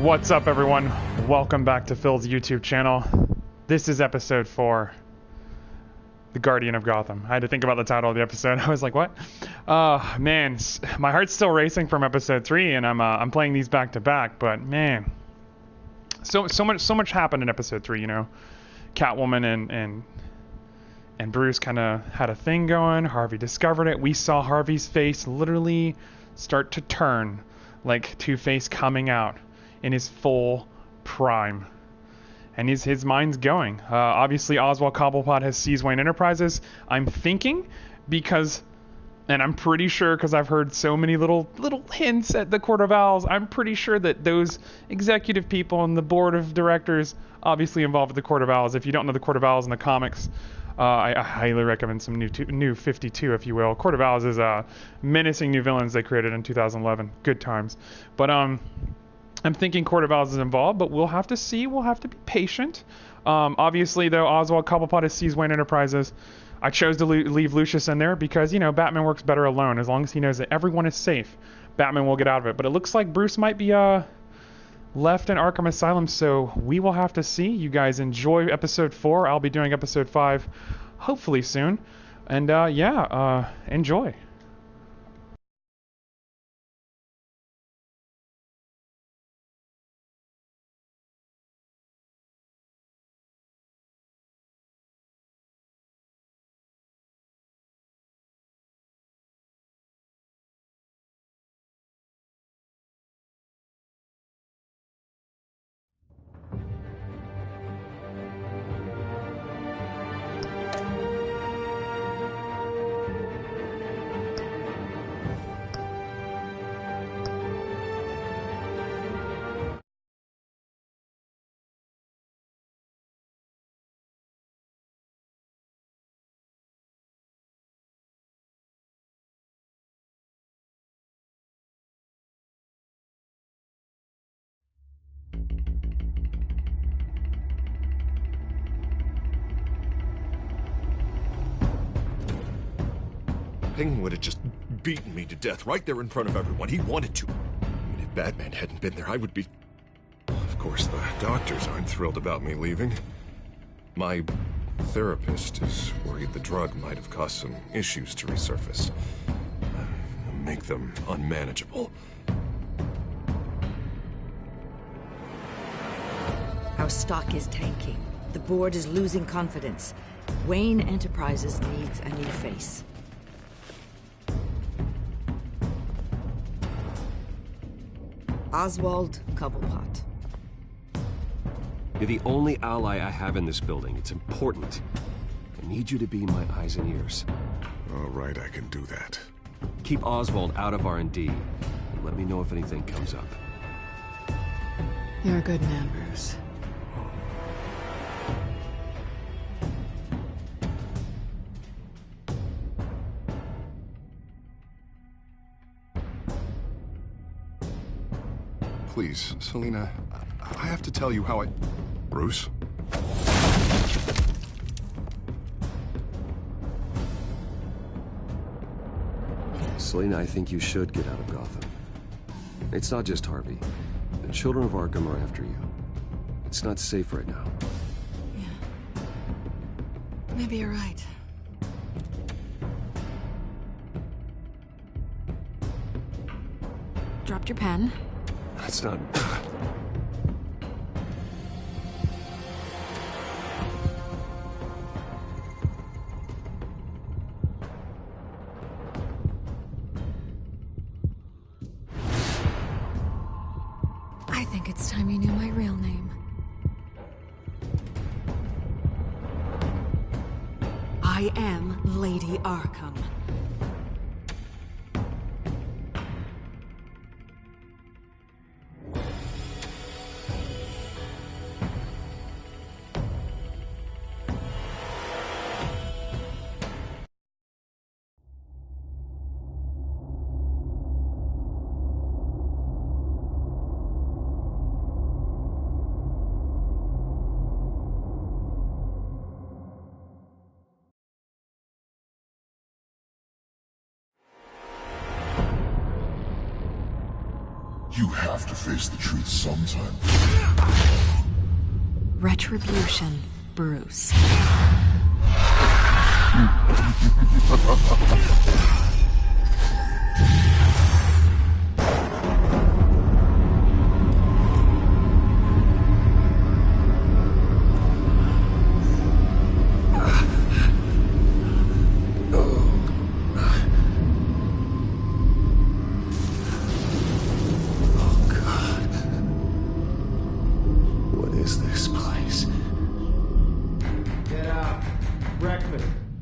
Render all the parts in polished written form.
What's up, everyone? Welcome back to Phil's YouTube channel. This is episode 4, The Guardian of Gotham. I had to think about the title of the episode. I was like, what? Man, my heart's still racing from episode 3, and I'm playing these back to back. But man, so much happened in episode 3. You know, Catwoman and Bruce kind of had a thing going. Harvey discovered it. We saw Harvey's face literally start to turn, like Two-Face coming out in his full prime, and his mind's going. Obviously, Oswald Cobblepot has seized Wayne Enterprises. I'm thinking because, and I'm pretty sure because I've heard so many little hints at the Court of Owls. I'm pretty sure that those executive people and the board of directors obviously involved with the Court of Owls. If you don't know the Court of Owls in the comics, I highly recommend some new 52, if you will. Court of Owls is menacing new villains they created in 2011. Good times. But I'm thinking Court of Owls is involved, but we'll have to see. We'll have to be patient. Obviously, though, Oswald Cobblepot has seized Wayne Enterprises. I chose to leave Lucius in there because, you know, Batman works better alone. As long as he knows that everyone is safe, Batman will get out of it. But it looks like Bruce might be left in Arkham Asylum, so we will have to see. You guys enjoy episode 4. I'll be doing episode 5 hopefully soon. And enjoy. Penguin would have just beaten me to death right there in front of everyone. He wanted to. And if Batman hadn't been there, I would be... Of course, the doctors aren't thrilled about me leaving. My therapist is worried the drug might have caused some issues to resurface. Make them unmanageable. Our stock is tanking. The board is losing confidence. Wayne Enterprises needs a new face. Oswald Cobblepot. You're the only ally I have in this building. It's important. I need you to be my eyes and ears. All right, I can do that. Keep Oswald out of R&D, and let me know if anything comes up. You're a good man, Bruce. Please, Selina, I have to tell you how I... Bruce? Selina, I think you should get out of Gotham. It's not just Harvey. The Children of Arkham are after you. It's not safe right now. Yeah. Maybe you're right. Dropped your pen. That's not... I think it's time you knew my real name. I am Lady Arkham. You have to face the truth sometime. Retribution, Bruce.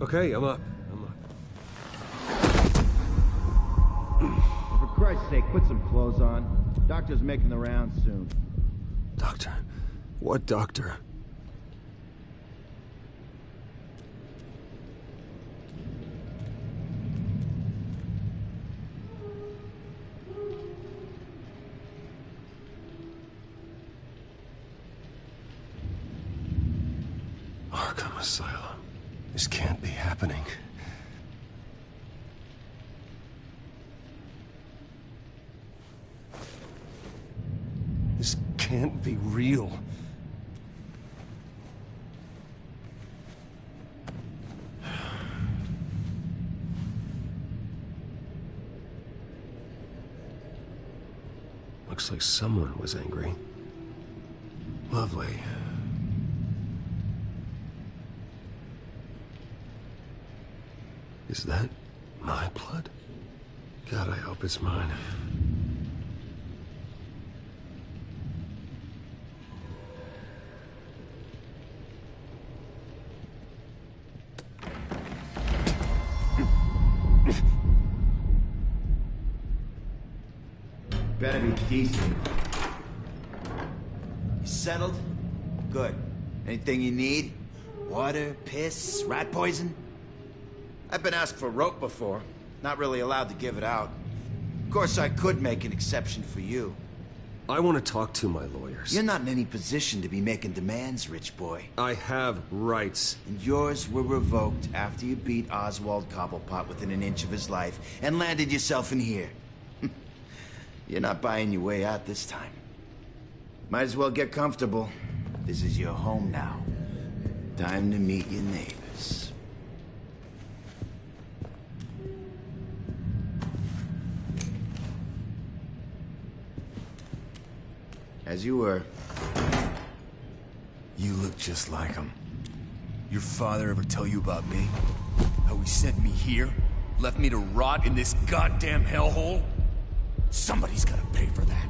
Okay, I'm up. For Christ's sake, put some clothes on. Doctor's making the rounds soon. Doctor? What doctor? Arkham Asylum. This can't be happening. This can't be real. Looks like someone was angry. Lovely. Is that my blood? God, I hope it's mine. Better be decent. You settled? Good. Anything you need? Water, piss, rat poison? I've been asked for rope before. Not really allowed to give it out. Of course, I could make an exception for you. I want to talk to my lawyers. You're not in any position to be making demands, rich boy. I have rights. And yours were revoked after you beat Oswald Cobblepot within an inch of his life and landed yourself in here. You're not buying your way out this time. Might as well get comfortable. This is your home now. Time to meet your neighbors. As you were. You look just like him. Your father ever tell you about me? How he sent me here? Left me to rot in this goddamn hellhole? Somebody's gotta pay for that.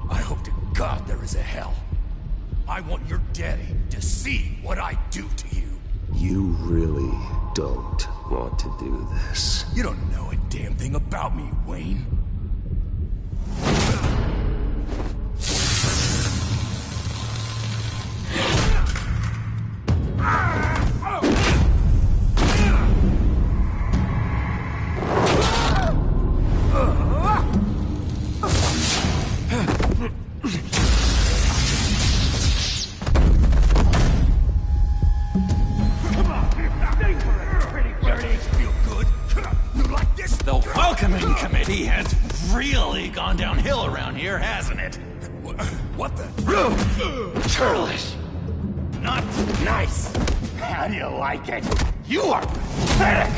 I hope to God there is a hell. I want your daddy to see what I do to you. You really don't want to do this. You don't know a damn thing about me, Wayne. Really gone downhill around here, hasn't it? What the? Churlish. Not nice. How do you like it? You are pathetic.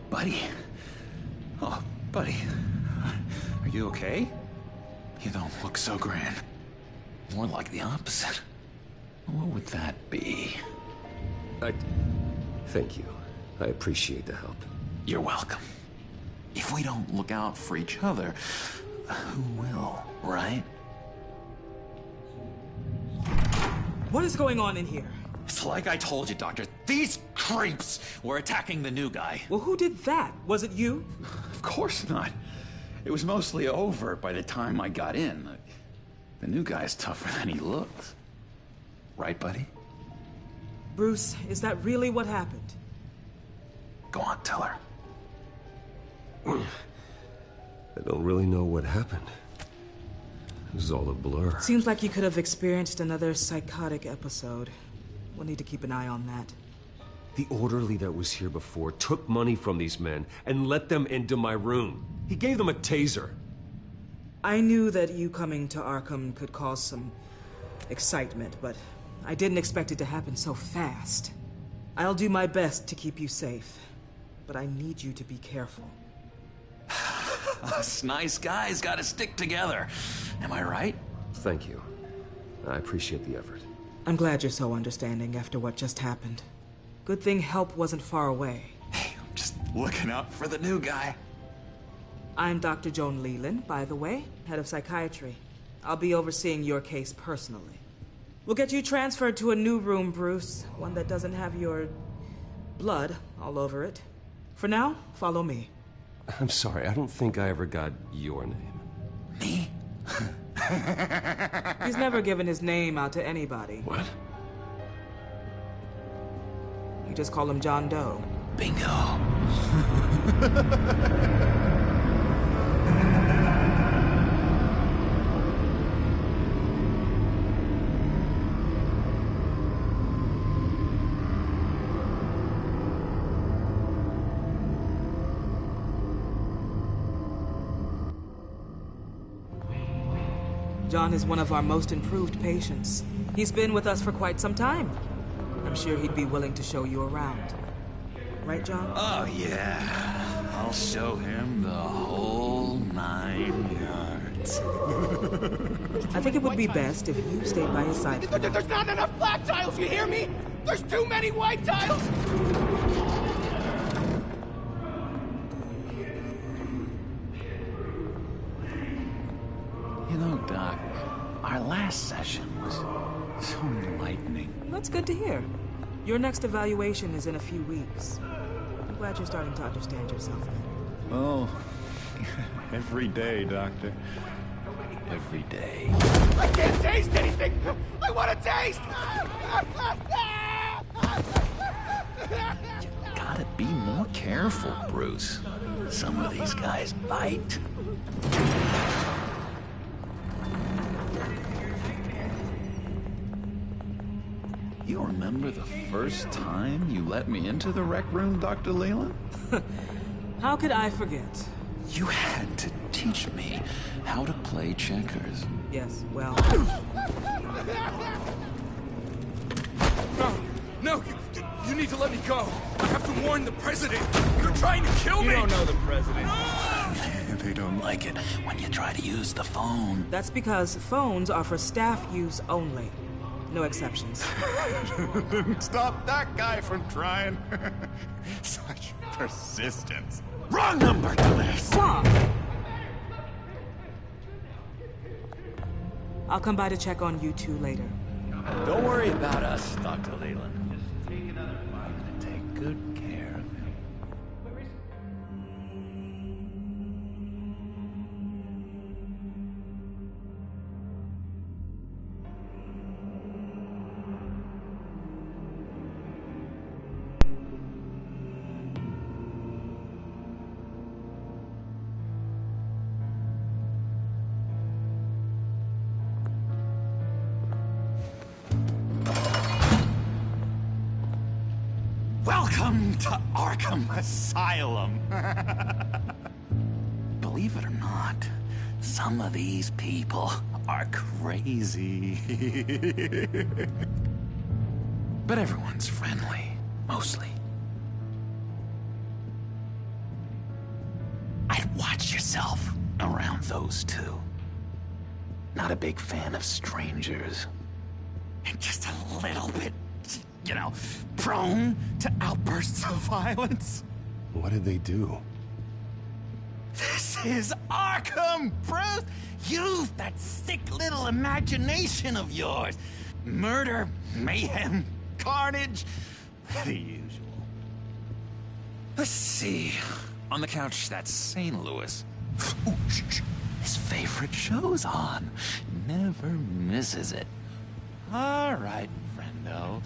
Buddy. Oh, buddy. Are you okay? You don't look so grand. More like the opposite. What would that be? Thank you. I appreciate the help. You're welcome. If we don't look out for each other, who will, right? What is going on in here? It's like I told you, Doctor. These creeps were attacking the new guy. Well, who did that? Was it you? Of course not. It was mostly over by the time I got in. The new guy's tougher than he looks. Right, buddy? Bruce, is that really what happened? Go on, tell her. I don't really know what happened. This is all a blur. Seems like you could have experienced another psychotic episode. We'll need to keep an eye on that. The orderly that was here before took money from these men and let them into my room. He gave them a taser. I knew that you coming to Arkham could cause some excitement, but I didn't expect it to happen so fast. I'll do my best to keep you safe, but I need you to be careful. Us nice guys gotta stick together. Am I right? Thank you. I appreciate the effort. I'm glad you're so understanding after what just happened. Good thing help wasn't far away. Hey, I'm just looking out for the new guy. I'm Dr. Joan Leland, by the way, head of psychiatry. I'll be overseeing your case personally. We'll get you transferred to a new room, Bruce. One that doesn't have your blood all over it. For now, follow me. I'm sorry, I don't think I ever got your name. Me? He's never given his name out to anybody. What? You just call him John Doe. Bingo. John is one of our most improved patients. He's been with us for quite some time. I'm sure he'd be willing to show you around. Right, John? Oh, yeah. I'll show him the whole 9 yards. I think it would be best if you stayed by his side. There's not enough black tiles, you hear me? There's too many white tiles! You know, Doc, our last session was so enlightening. That's good to hear. Your next evaluation is in a few weeks. I'm glad you're starting to understand yourself better. Oh, every day, Doctor. Every day. I can't taste anything! I want to taste! You gotta be more careful, Bruce. Some of these guys bite. You remember the first time you let me into the rec room, Dr. Leland? How could I forget? You had to teach me how to play checkers. Yes, well... No, you need to let me go. I have to warn the president. You're trying to kill me. You don't know the president. They don't like it when you try to use the phone. That's because phones are for staff use only. No exceptions. Stop that guy from trying. Such persistence. Wrong number, dumbass! Stop! I'll come by to check on you two later. Don't worry about us, Dr. Leland. I'm gonna take good care of him. Welcome to Arkham Asylum. Believe it or not, some of these people are crazy. But everyone's friendly, mostly. I'd watch yourself around those two. Not a big fan of strangers. And just a little bit, you know, prone to outbursts of violence. What did they do? This is Arkham, Bruce! Use that sick little imagination of yours. Murder, mayhem, carnage, the usual. Let's see. On the couch, that's St. Louis. Ooh, shh. His favorite show's on. Never misses it. All right, friendo.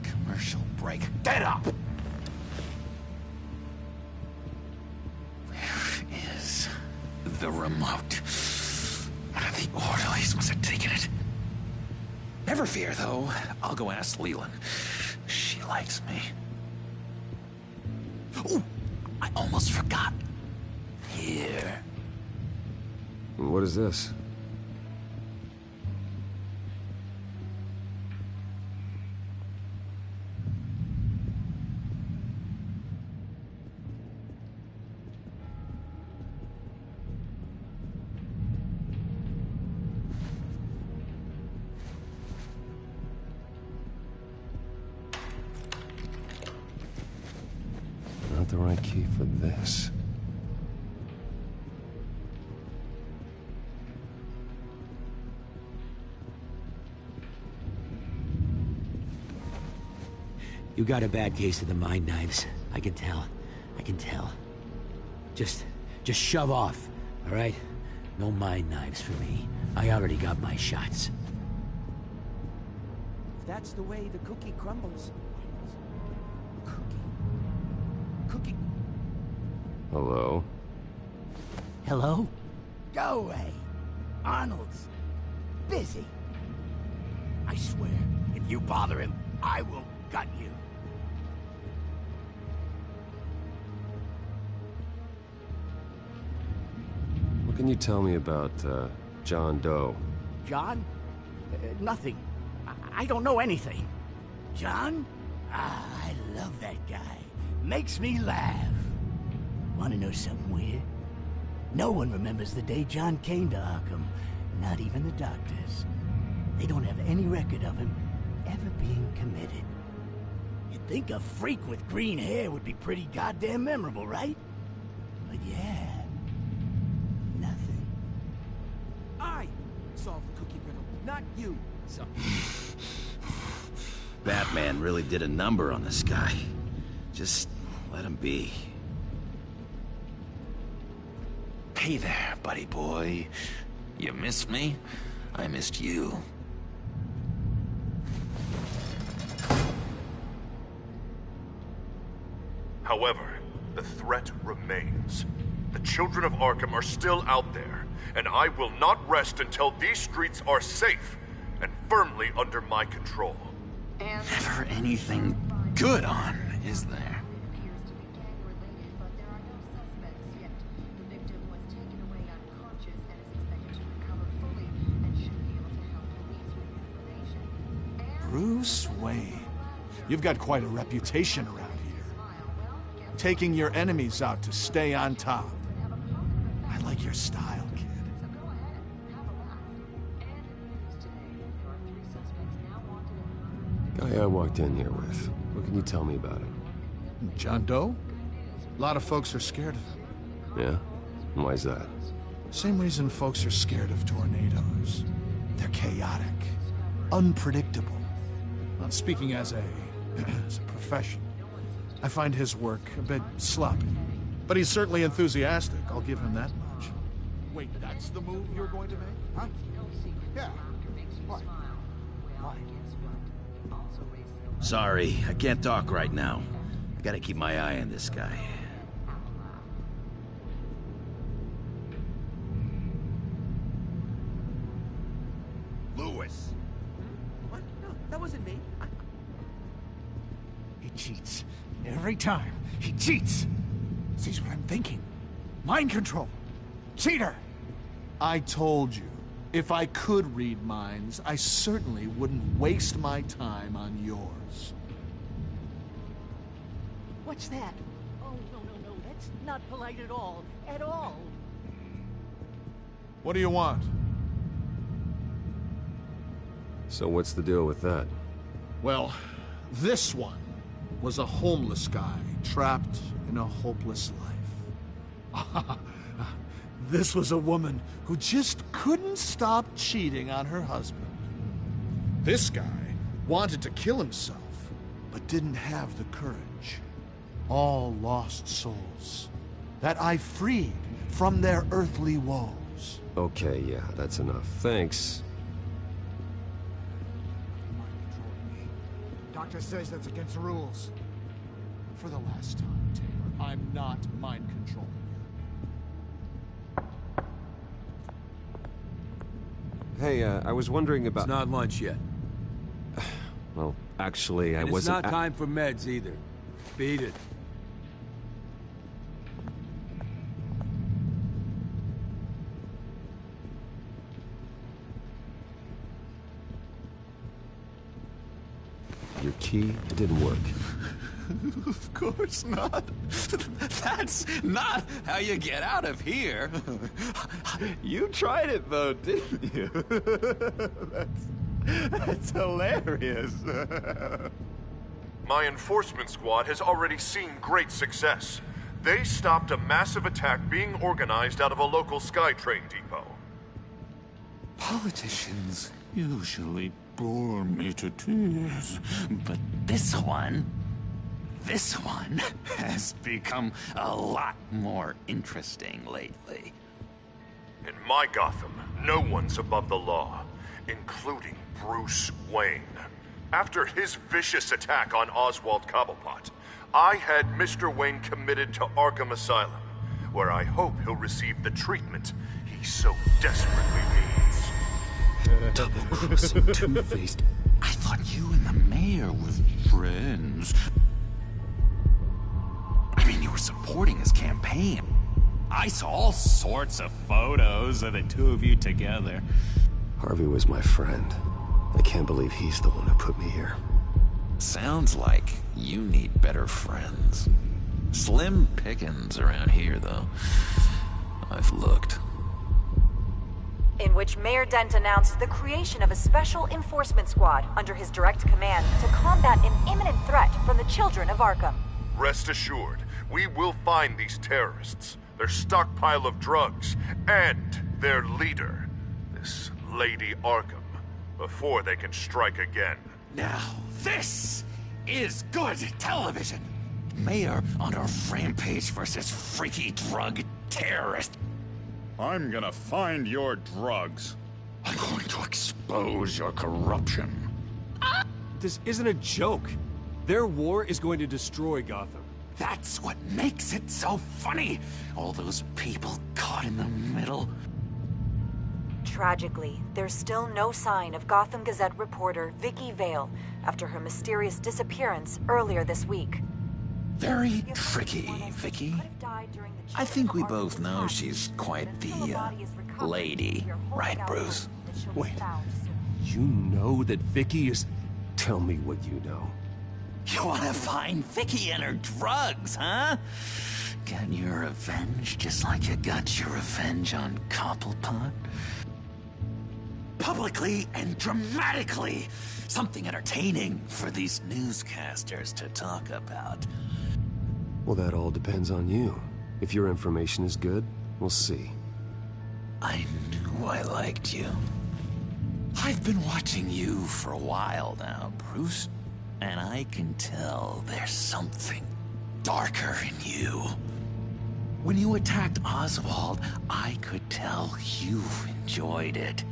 Commercial break. Get up! Where is the remote? One of The orderlies must have taken it. Never fear, though. I'll go ask Leland. She likes me. Ooh, I almost forgot. Here. What is this? Not the right key for this. You got a bad case of the mind knives. I can tell. I can tell. Just shove off, all right? No mind knives for me. I already got my shots. If that's the way the cookie crumbles. Cookie. Hello? Hello? Go away. Arnold's busy. I swear, if you bother him, I will gut you. What can you tell me about, John Doe? John? Nothing. I don't know anything. John? Ah, I love that guy. Makes me laugh. Wanna know something weird? No one remembers the day John came to Arkham. Not even the doctors. They don't have any record of him ever being committed. You'd think a freak with green hair would be pretty goddamn memorable, right? But yeah, nothing. I solved the cookie riddle, not you. So Batman really did a number on this guy. Just let him be. Hey there, buddy boy. You missed me? I missed you. However, the threat remains. The Children of Arkham are still out there, and I will not rest until these streets are safe and firmly under my control. Never anything good on, is there? Bruce Wayne. You've got quite a reputation around here. Taking your enemies out to stay on top. I like your style, kid. Guy I walked in here with. What can you tell me about him? John Doe? A lot of folks are scared of him. Yeah? And why's that? Same reason folks are scared of tornadoes. They're chaotic, unpredictable. Well, speaking as a profession, I find his work a bit sloppy. But he's certainly enthusiastic, I'll give him that much. Wait, that's the move you're going to make? Huh? Yeah. What? Why? Sorry, I can't talk right now. I gotta keep my eye on this guy. Lewis! What? No, that wasn't me. He cheats. Every time, he cheats. Sees what I'm thinking. Mind control. Cheater! I told you, if I could read minds, I certainly wouldn't waste my time on yours. What's that? Oh, no. That's not polite at all. At all. What do you want? So what's the deal with that? Well, this one was a homeless guy trapped in a hopeless life. This was a woman who just couldn't stop cheating on her husband. This guy wanted to kill himself, but didn't have the courage. All lost souls that I freed from their earthly woes. Okay, yeah, that's enough. Thanks. Doctor says that's against the rules. For the last time, Taylor, I'm not mind controlling you. Hey, I was wondering about... It's not lunch yet. Well, actually, I wasn't... It's not time for meds either. Beat it. Your key didn't work. Of course not. That's not how you get out of here. You tried it though, didn't you? That's hilarious. My enforcement squad has already seen great success. They stopped a massive attack being organized out of a local SkyTrain depot. Politicians usually bore me to tears, but this one has become a lot more interesting lately. In my Gotham, no one's above the law, including Bruce Wayne. After his vicious attack on Oswald Cobblepot, I had Mr. Wayne committed to Arkham Asylum, where I hope he'll receive the treatment he so desperately needs. Double-crossing, two-faced... I thought you and the mayor were friends. I mean, you were supporting his campaign. I saw all sorts of photos of the two of you together. Harvey was my friend. I can't believe he's the one who put me here. Sounds like you need better friends. Slim pickings around here, though. I've looked. In which Mayor Dent announced the creation of a special enforcement squad under his direct command to combat an imminent threat from the Children of Arkham. Rest assured, we will find these terrorists, their stockpile of drugs, and their leader, this Lady Arkham, before they can strike again. Now, this is good television. Mayor on a rampage versus freaky drug terrorist. I'm gonna find your drugs. I'm going to expose your corruption. This isn't a joke. Their war is going to destroy Gotham. That's what makes it so funny. All those people caught in the middle. Tragically, there's still no sign of Gotham Gazette reporter Vicky Vale after her mysterious disappearance earlier this week. Very tricky, Vicky. I think we both know she's quite the, lady, right, Bruce? Wait, you know that Vicky is... Tell me what you know. You wanna find Vicky and her drugs, huh? Get your revenge just like you got your revenge on Cobblepot? Publicly and dramatically! Something entertaining for these newscasters to talk about. Well, that all depends on you. If your information is good, we'll see. I knew I liked you. I've been watching you for a while now, Bruce. And I can tell there's something darker in you. When you attacked Oswald, I could tell you enjoyed it.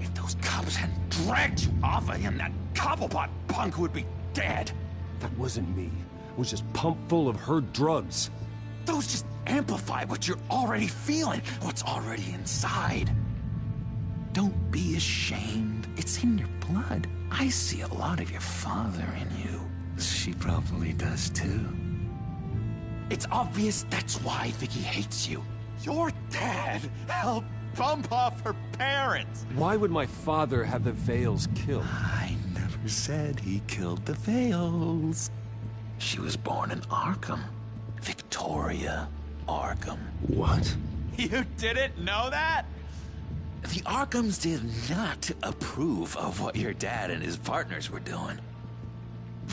If those cops hadn't dragged you off of him, that Cobblepot punk would be dead. That wasn't me. It was just pumped full of her drugs. Those just amplify what you're already feeling, what's already inside. Don't be ashamed. It's in your blood. I see a lot of your father in you. She probably does too. It's obvious that's why Vicky hates you. Your dad helped bump off her parents. Why would my father have the Vales killed? I never said he killed the Vales. She was born in Arkham. Victoria Arkham. What? You didn't know that? The Arkhams did not approve of what your dad and his partners were doing.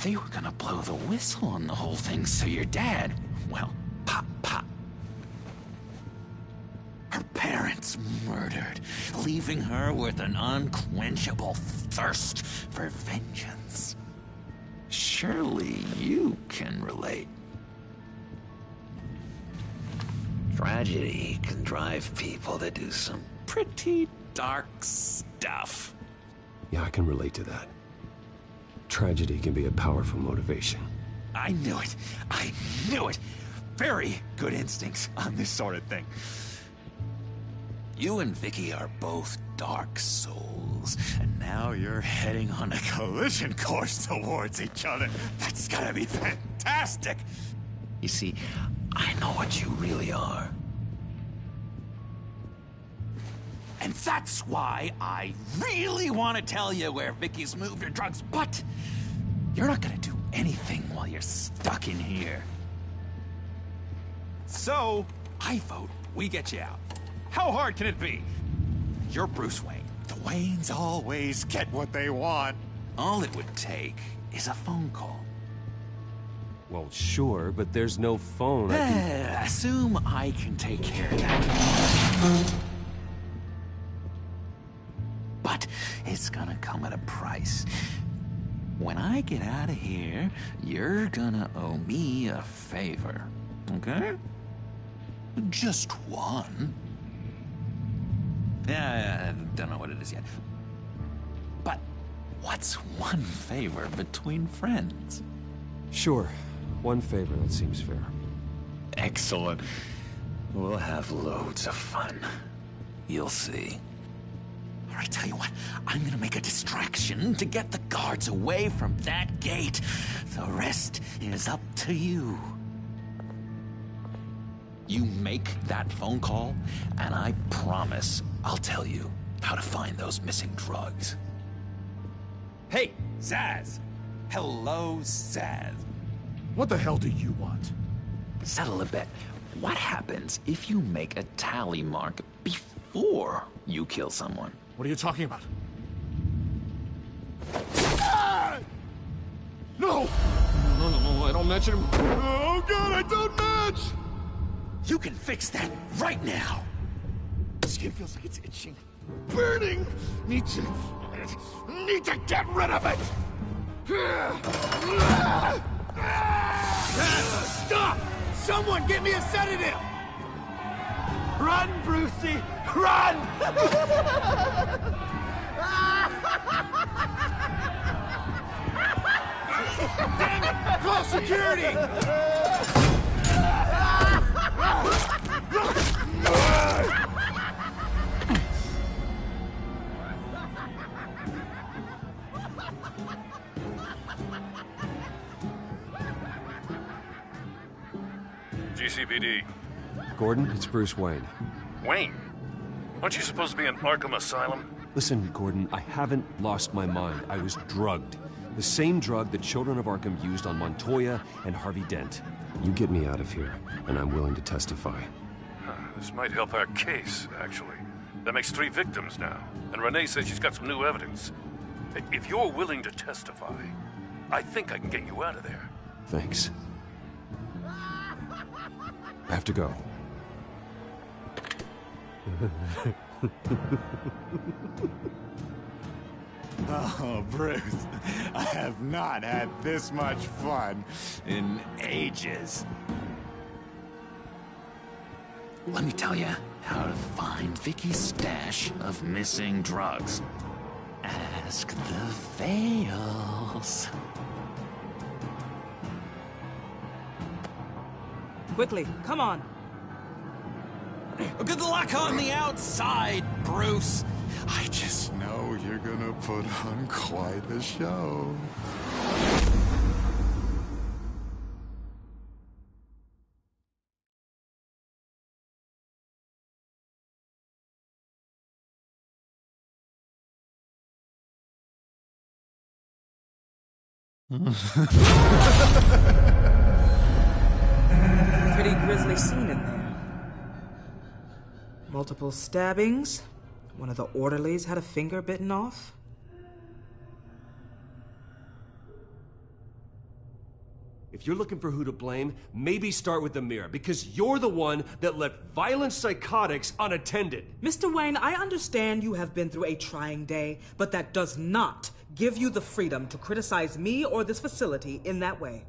They were gonna blow the whistle on the whole thing, so your dad, well, pop. Her parents murdered, leaving her with an unquenchable thirst for vengeance. Surely you can relate. Tragedy can drive people to do some pretty dark stuff. Yeah, I can relate to that. Tragedy can be a powerful motivation. I knew it. I knew it. Very good instincts on this sort of thing. You and Vicky are both dark souls, and now you're heading on a collision course towards each other. That's gonna be fantastic! You see, I know what you really are. And that's why I really want to tell you where Vicky's moved her drugs, but you're not gonna do anything while you're stuck in here. So, I vote we get you out. How hard can it be? You're Bruce Wayne. The Waynes always get what they want. All it would take is a phone call. Well, sure, but there's no phone. I can... Assume I can take care of that. But it's gonna come at a price. When I get out of here, you're gonna owe me a favor, okay? Just one. Yeah, I don't know what it is yet. But what's one favor between friends? Sure. One favor, that seems fair. Excellent. We'll have loads of fun. You'll see. All right, tell you what, I'm gonna make a distraction to get the guards away from that gate. The rest is up to you. You make that phone call, and I promise I'll tell you how to find those missing drugs. Hey, Zsasz! Hello, Zsasz. What the hell do you want? Settle a bet. What happens if you make a tally mark before you kill someone? What are you talking about? Ah! No! No, I don't match him. Oh, God, I don't match! You can fix that right now! Skin feels like it's itching. Burning! Need to get rid of it! Stop! Someone get me a sedative! Run, Brucey! Run! Damn it! Call security! GCPD. Gordon, it's Bruce Wayne. Wayne? Aren't you supposed to be in Arkham Asylum? Listen, Gordon, I haven't lost my mind. I was drugged. The same drug the Children of Arkham used on Montoya and Harvey Dent. You get me out of here, and I'm willing to testify. This might help our case, actually. That makes 3 victims now, and Renee says she's got some new evidence. If you're willing to testify, I think I can get you out of there. Thanks. I have to go. Oh, Bruce, I have not had this much fun in ages. Let me tell you how to find Vicky's stash of missing drugs. Ask the Veils. Quickly, come on. Good luck on the outside, Bruce. I just know you're gonna put on quite a show. Pretty grisly scene in there. Multiple stabbings. One of the orderlies had a finger bitten off. If you're looking for who to blame, maybe start with the mirror, because you're the one that left violent psychotics unattended. Mr. Wayne, I understand you have been through a trying day, but that does not give you the freedom to criticize me or this facility in that way.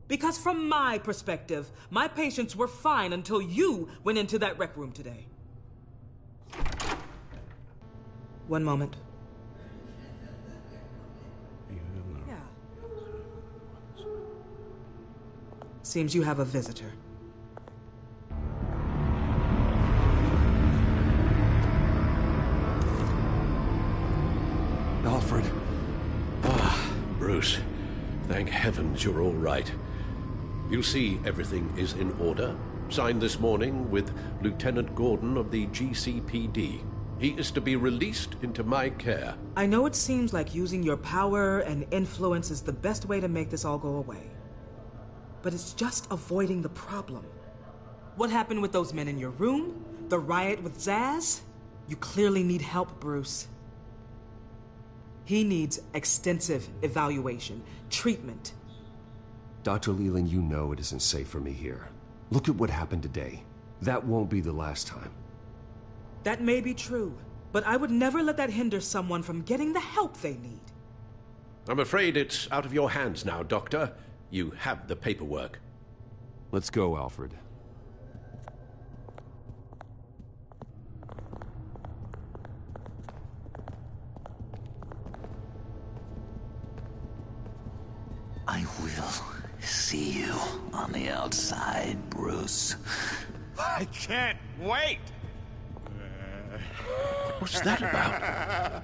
Because from my perspective, my patients were fine until you went into that rec room today. One moment. Yeah. Seems you have a visitor. Thank heavens you're all right. You see, everything is in order. Signed this morning with Lieutenant Gordon of the GCPD. He is to be released into my care. I know it seems like using your power and influence is the best way to make this all go away. But it's just avoiding the problem. What happened with those men in your room? The riot with Zaz? You clearly need help, Bruce. He needs extensive evaluation, treatment. Dr. Leland, you know it isn't safe for me here. Look at what happened today. That won't be the last time. That may be true, but I would never let that hinder someone from getting the help they need. I'm afraid it's out of your hands now, Doctor. You have the paperwork. Let's go, Alfred. I will see you on the outside, Bruce. I can't wait! What's that about?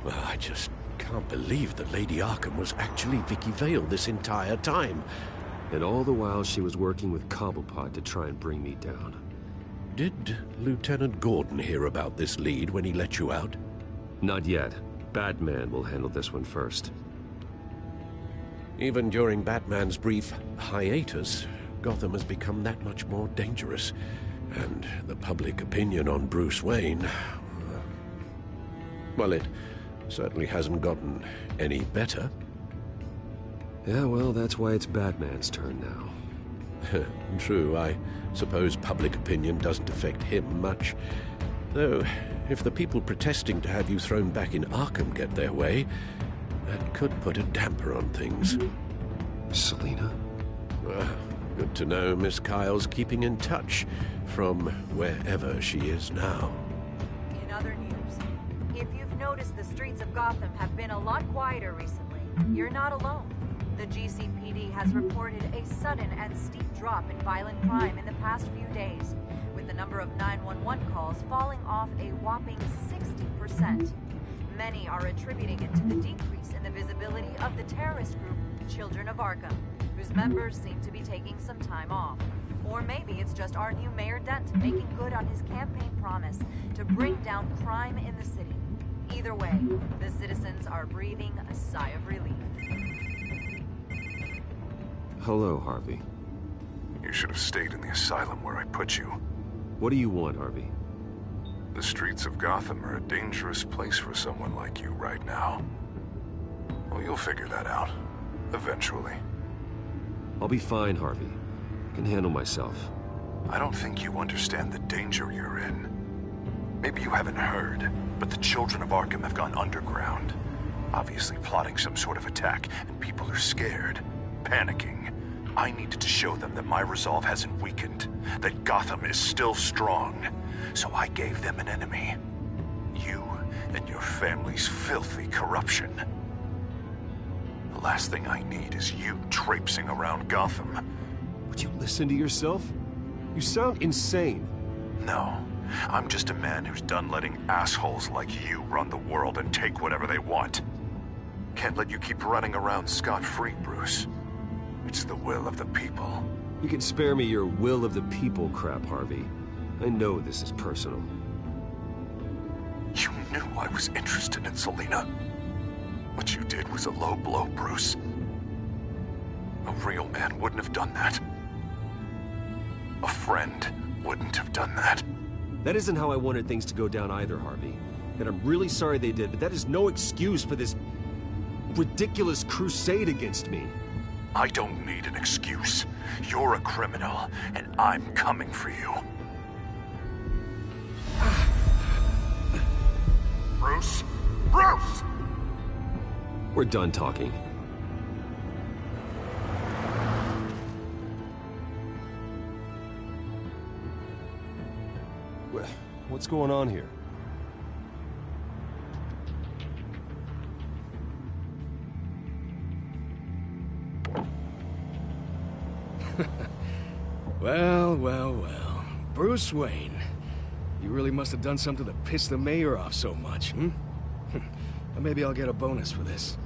Well, I just can't believe that Lady Arkham was actually Vicky Vale this entire time. And all the while she was working with Cobblepot to try and bring me down. Did Lieutenant Gordon hear about this lead when he let you out? Not yet. Batman will handle this one first. Even during Batman's brief hiatus, Gotham has become that much more dangerous. And the public opinion on Bruce Wayne... well, it certainly hasn't gotten any better. Yeah, well, that's why it's Batman's turn now. True, I suppose public opinion doesn't affect him much. Though, if the people protesting to have you thrown back in Arkham get their way, that could put a damper on things. Selina? Good to know Miss Kyle's keeping in touch from wherever she is now. In other news, if you've noticed, the streets of Gotham have been a lot quieter recently. You're not alone. The GCPD has reported a sudden and steep drop in violent crime in the past few days, with the number of 911 calls falling off a whopping 60%. Many are attributing it to the decrease in the visibility of the terrorist group Children of Arkham, whose members seem to be taking some time off. Or maybe it's just our new Mayor Dent making good on his campaign promise to bring down crime in the city. Either way, the citizens are breathing a sigh of relief. Hello, Harvey. You should have stayed in the asylum where I put you. What do you want, Harvey? The streets of Gotham are a dangerous place for someone like you right now. Well, you'll figure that out. Eventually. I'll be fine, Harvey. I can handle myself. I don't think you understand the danger you're in. Maybe you haven't heard, but the Children of Arkham have gone underground. Obviously plotting some sort of attack, and people are scared, panicking. I needed to show them that my resolve hasn't weakened, that Gotham is still strong. So I gave them an enemy. You and your family's filthy corruption. The last thing I need is you traipsing around Gotham. Would you listen to yourself? You sound insane. No, I'm just a man who's done letting assholes like you run the world and take whatever they want. Can't let you keep running around scot-free, Bruce. It's the will of the people. You can spare me your will of the people crap, Harvey. I know this is personal. You knew I was interested in Selina. What you did was a low blow, Bruce. A real man wouldn't have done that. A friend wouldn't have done that. That isn't how I wanted things to go down either, Harvey. And I'm really sorry they did, but that is no excuse for this ridiculous crusade against me. I don't need an excuse. You're a criminal, and I'm coming for you. Bruce? Bruce! We're done talking. What's going on here? Well, well, well. Bruce Wayne. You really must have done something to piss the mayor off so much, hmm? Maybe I'll get a bonus for this.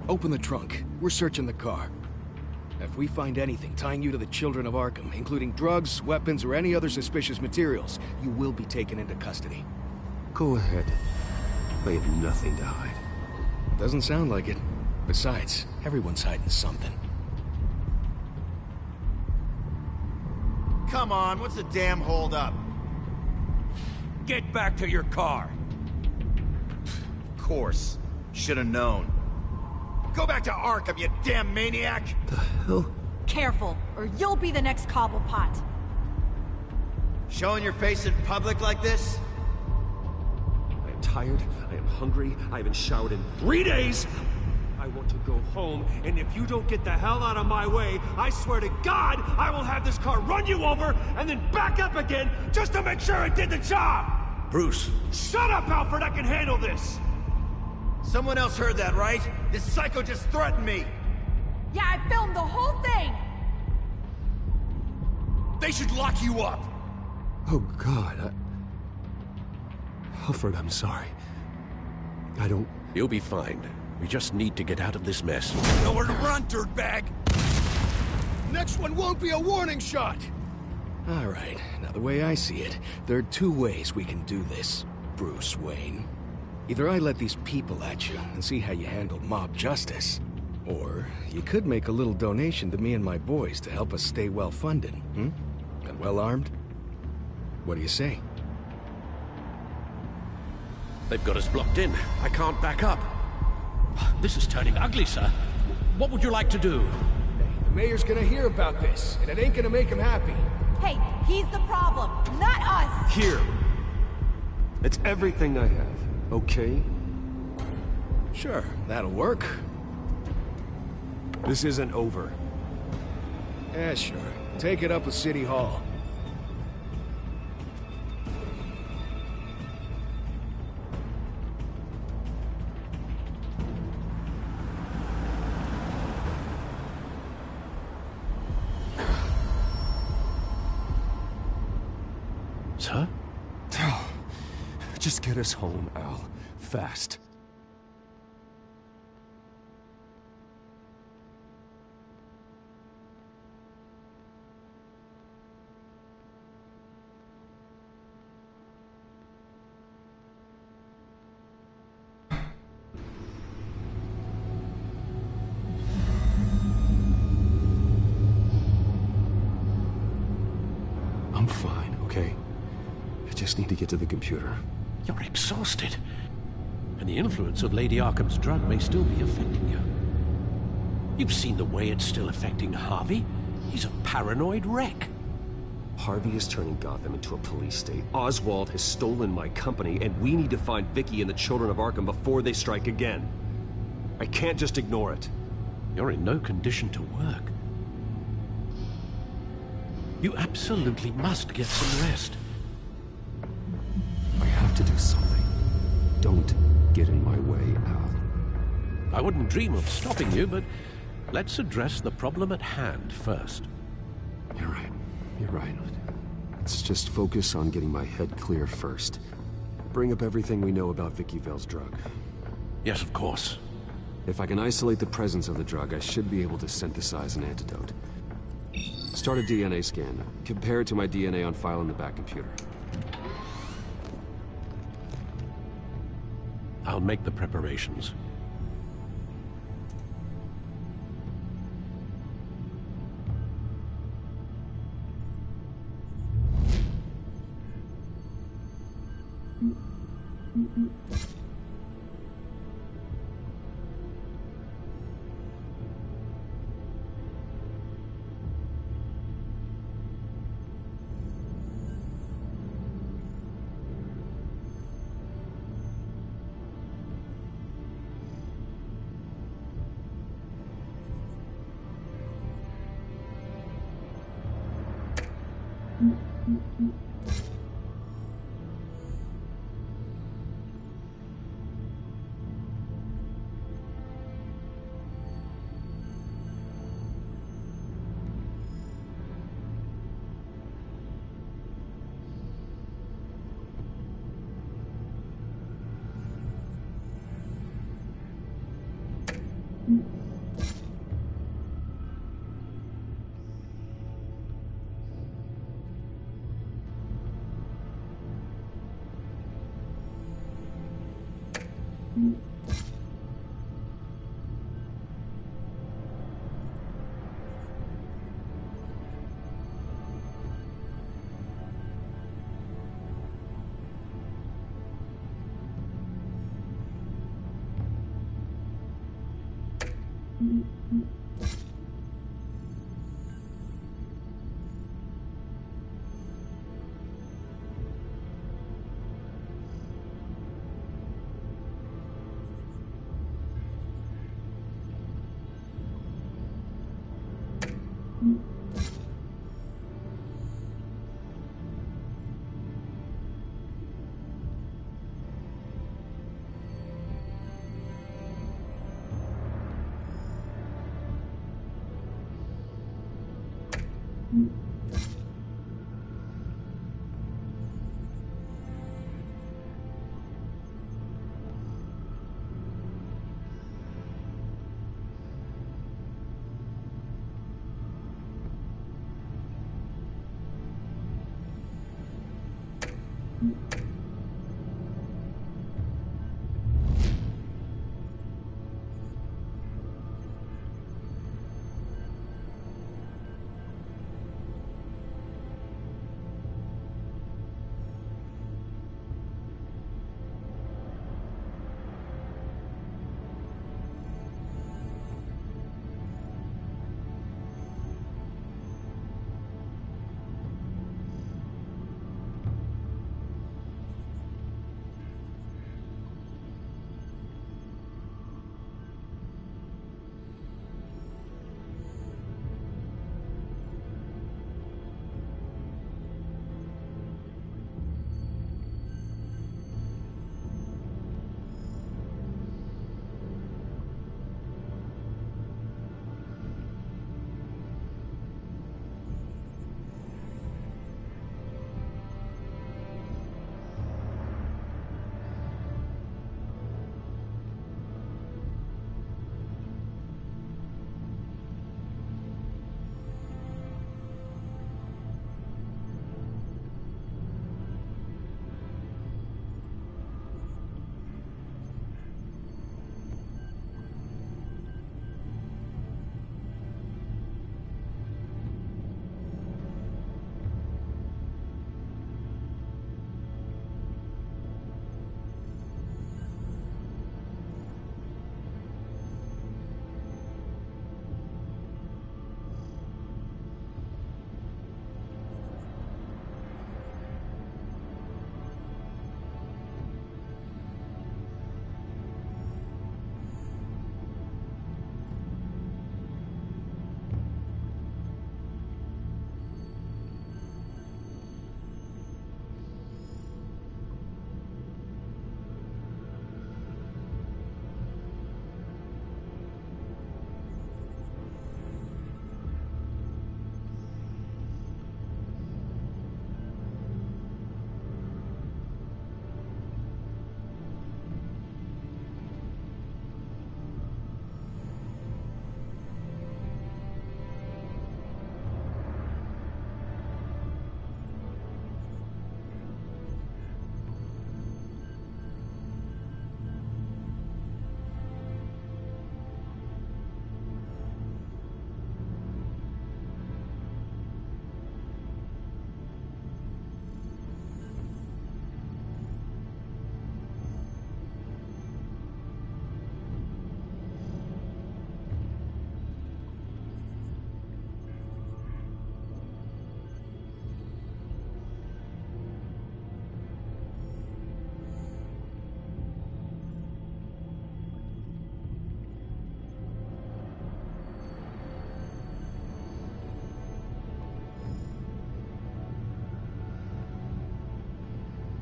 Open the trunk. We're searching the car. If we find anything tying you to the Children of Arkham, including drugs, weapons, or any other suspicious materials, you will be taken into custody. Go ahead. I have nothing to hide. Doesn't sound like it. Besides, everyone's hiding something. Come on, what's the damn holdup? Get back to your car. Of course. Should have known. Go back to Arkham, you damn maniac! The hell? Careful, or you'll be the next Cobblepot. Showing your face in public like this? I am tired, I am hungry, I haven't showered in 3 days! I want to go home, and if you don't get the hell out of my way, I swear to God, I will have this car run you over, and then back up again, just to make sure it did the job! Bruce. Shut up, Alfred, I can handle this! Someone else heard that, right? This psycho just threatened me! Yeah, I filmed the whole thing! They should lock you up! Oh, God, Alfred, I'm sorry. I don't... You'll be fine. We just need to get out of this mess. Nowhere to run, dirtbag! Next one won't be a warning shot! Alright, now the way I see it, there are 2 ways we can do this, Bruce Wayne. Either I let these people at you and see how you handle mob justice, or you could make a little donation to me and my boys to help us stay well-funded, hmm? And well-armed? What do you say? They've got us blocked in. I can't back up. This is turning ugly, sir. What would you like to do? Hey, the mayor's gonna hear about this, and it ain't gonna make him happy. Hey, he's the problem, not us! Here! It's everything I have, okay? Sure, that'll work. This isn't over. Yeah, sure. Take it up with City Hall. Sir? Just get us home, Al. Fast. I'm fine, okay? I just need to get to the computer. You're exhausted. And the influence of Lady Arkham's drug may still be affecting you. You've seen the way it's still affecting Harvey. He's a paranoid wreck. Harvey is turning Gotham into a police state. Oswald has stolen my company, and we need to find Vicky and the Children of Arkham before they strike again. I can't just ignore it. You're in no condition to work. You absolutely must get some rest. I have to do something. Don't get in my way, Al. I wouldn't dream of stopping you, but let's address the problem at hand first. You're right. You're right. Let's just focus on getting my head clear first. Bring up everything we know about Vicky Vale's drug. Yes, of course. If I can isolate the presence of the drug, I should be able to synthesize an antidote. Start a DNA scan. Compare it to my DNA on file in the back computer. I'll make the preparations.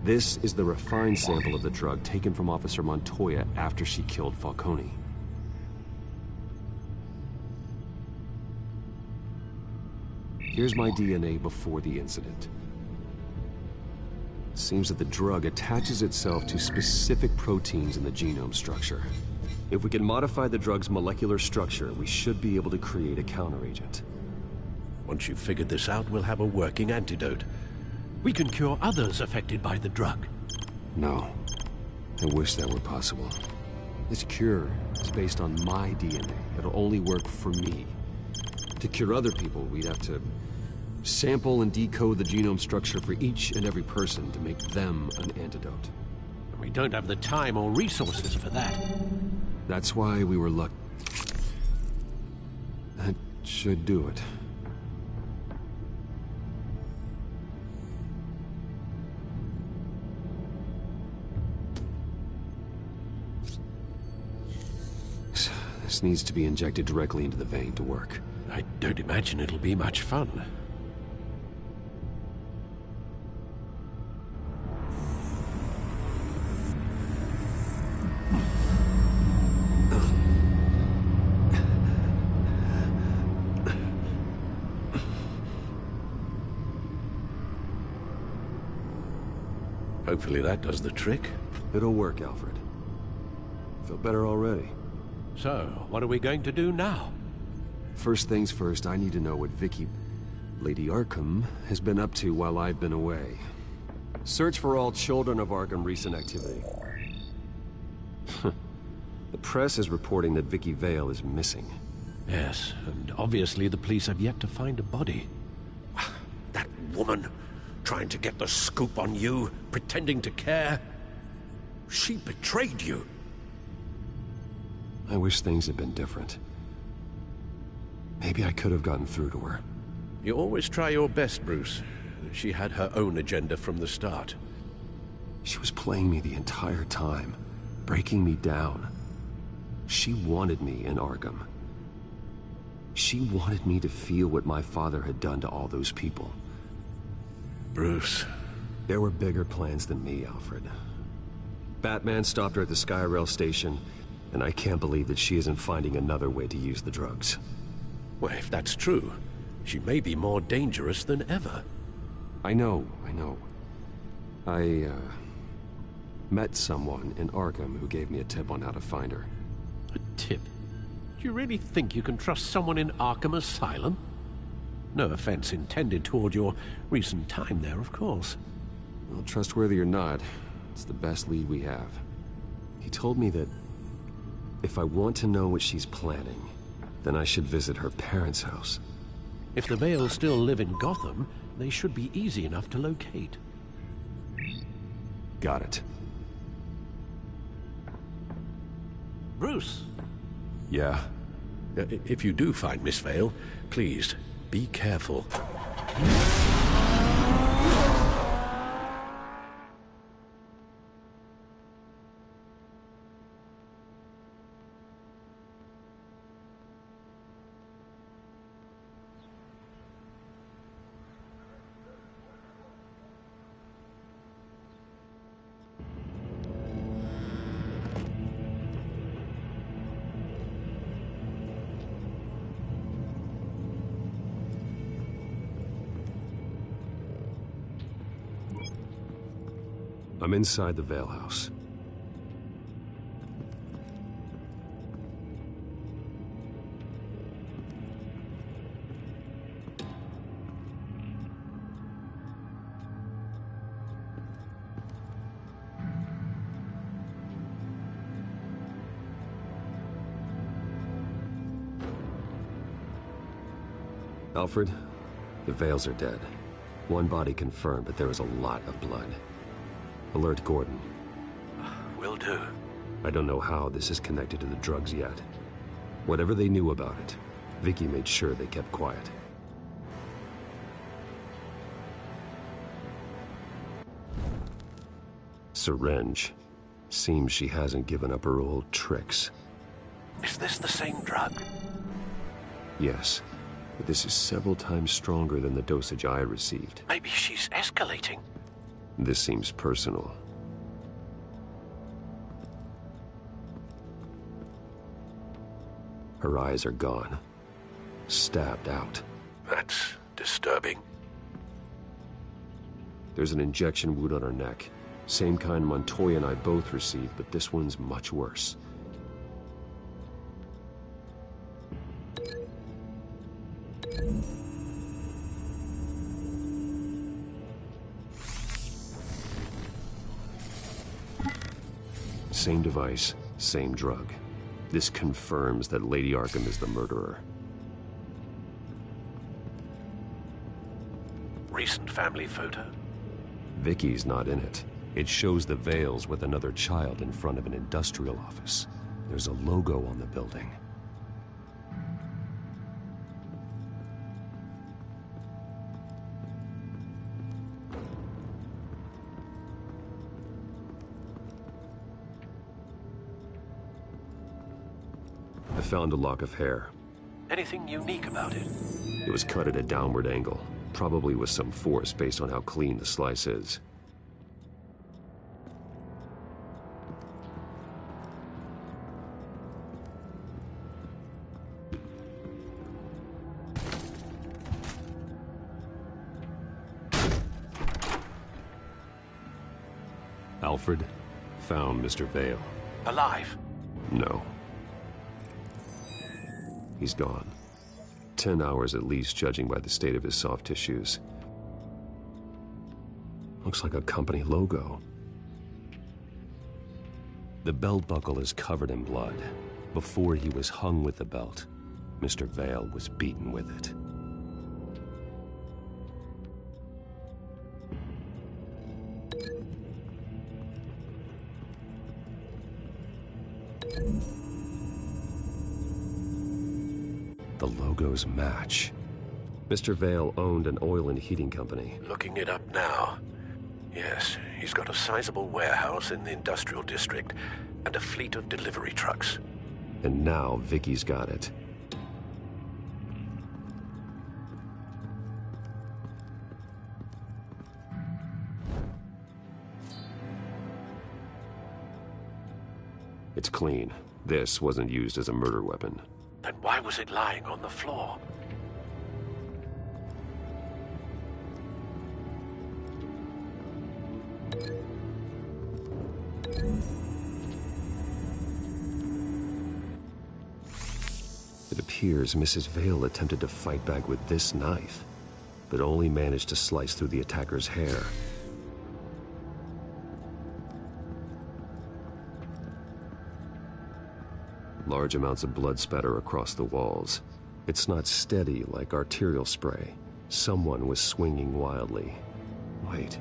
This is the refined sample of the drug taken from Officer Montoya after she killed Falcone. Here's my DNA before the incident. It seems that the drug attaches itself to specific proteins in the genome structure. If we can modify the drug's molecular structure, we should be able to create a counteragent. Once you've figured this out, we'll have a working antidote. We can cure others affected by the drug. No. I wish that were possible. This cure is based on my DNA. It'll only work for me. To cure other people, we'd have to sample and decode the genome structure for each and every person to make them an antidote. We don't have the time or resources for that. That's why we were lucky. That should do it. This needs to be injected directly into the vein to work. I don't imagine it'll be much fun. Hopefully that does the trick. It'll work, Alfred. Feel better already. So, what are we going to do now? First things first, I need to know what Lady Arkham, has been up to while I've been away. Search for all Children of Arkham recent activity. The press is reporting that Vicky Vale is missing. Yes, and obviously the police have yet to find a body. That woman, trying to get the scoop on you, pretending to care. She betrayed you. I wish things had been different. Maybe I could have gotten through to her. You always try your best, Bruce. She had her own agenda from the start. She was playing me the entire time, breaking me down. She wanted me in Arkham. She wanted me to feel what my father had done to all those people. Bruce. There were bigger plans than me, Alfred. Batman stopped her at the Skyrail station, and I can't believe that she isn't finding another way to use the drugs. Well, if that's true, she may be more dangerous than ever. I know. I met someone in Arkham who gave me a tip on how to find her. A tip? Do you really think you can trust someone in Arkham Asylum? No offense intended toward your recent time there, of course. Well, trustworthy or not, it's the best lead we have. He told me that if I want to know what she's planning, then I should visit her parents' house. If the Vales still live in Gotham, they should be easy enough to locate. Got it. Bruce! Yeah? If you do find Miss Vale, please, be careful. I'm inside the Vale house. Alfred, the Vales are dead. One body confirmed, but there was a lot of blood. Alert Gordon. Will do. I don't know how this is connected to the drugs yet. Whatever they knew about it, Vicky made sure they kept quiet. Syringe. Seems she hasn't given up her old tricks. Is this the same drug? Yes, but this is several times stronger than the dosage I received. Maybe she's escalating. This seems personal. Her eyes are gone. Stabbed out. That's disturbing. There's an injection wound on her neck. Same kind Montoya and I both received, but this one's much worse. Same device, Same drug. This confirms that Lady Arkham is the murderer. Recent family photo? Vicky's not in it. It shows the Vales with another child in front of an industrial office. There's a logo on the building. I found a lock of hair. Anything unique about it? It was cut at a downward angle, probably with some force based on how clean the slice is. Alfred found Mr. Vale. Alive? No. He's gone. 10 hours at least, judging by the state of his soft tissues. Looks like a company logo. The belt buckle is covered in blood. Before he was hung with the belt, Mr. Vale was beaten with it. The logos match. Mr. Vale owned an oil and heating company. Looking it up now. Yes, he's got a sizable warehouse in the industrial district and a fleet of delivery trucks. And now Vicky's got it. It's clean. This wasn't used as a murder weapon. Then why was it lying on the floor? It appears Mrs. Vale attempted to fight back with this knife, but only managed to slice through the attacker's hair. Large amounts of blood spatter across the walls. It's not steady like arterial spray. Someone was swinging wildly. Wait,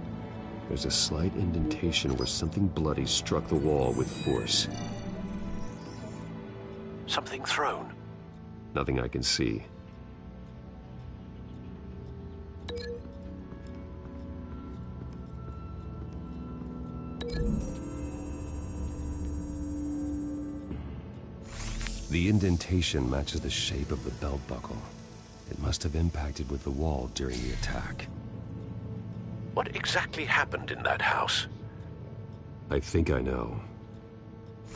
there's a slight indentation where something bloody struck the wall with force. Something thrown? Nothing I can see. The indentation matches the shape of the belt buckle. It must have impacted with the wall during the attack. What exactly happened in that house? I think I know.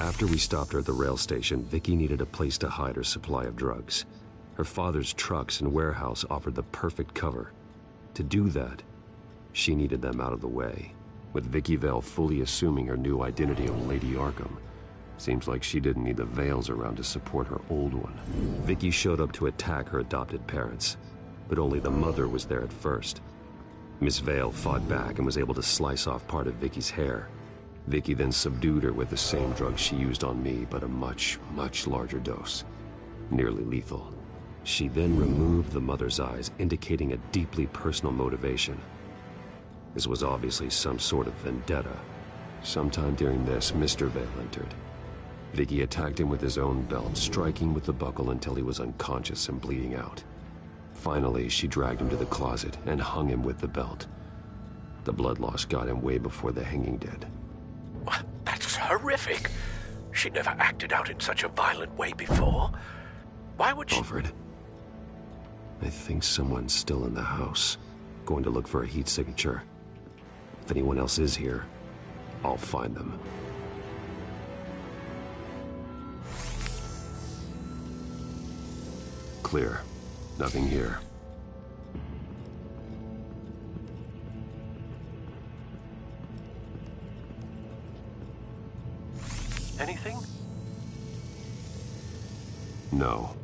After we stopped her at the rail station, Vicky needed a place to hide her supply of drugs. Her father's trucks and warehouse offered the perfect cover. To do that, she needed them out of the way, with Vicky Vale fully assuming her new identity of Lady Arkham. Seems like she didn't need the Vales around to support her old one. Vicky showed up to attack her adopted parents, but only the mother was there at first. Miss Vale fought back and was able to slice off part of Vicky's hair. Vicky then subdued her with the same drug she used on me, but a much, much larger dose. Nearly lethal. She then removed the mother's eyes, indicating a deeply personal motivation. This was obviously some sort of vendetta. Sometime during this, Mr. Vale entered. Vicky attacked him with his own belt, striking with the buckle until he was unconscious and bleeding out. Finally, she dragged him to the closet and hung him with the belt. The blood loss got him way before the hanging did. That's horrific. She never acted out in such a violent way before. Why would she... Alfred, I think someone's still in the house. Going to look for a heat signature. If anyone else is here, I'll find them. Clear. Nothing here. Anything? No.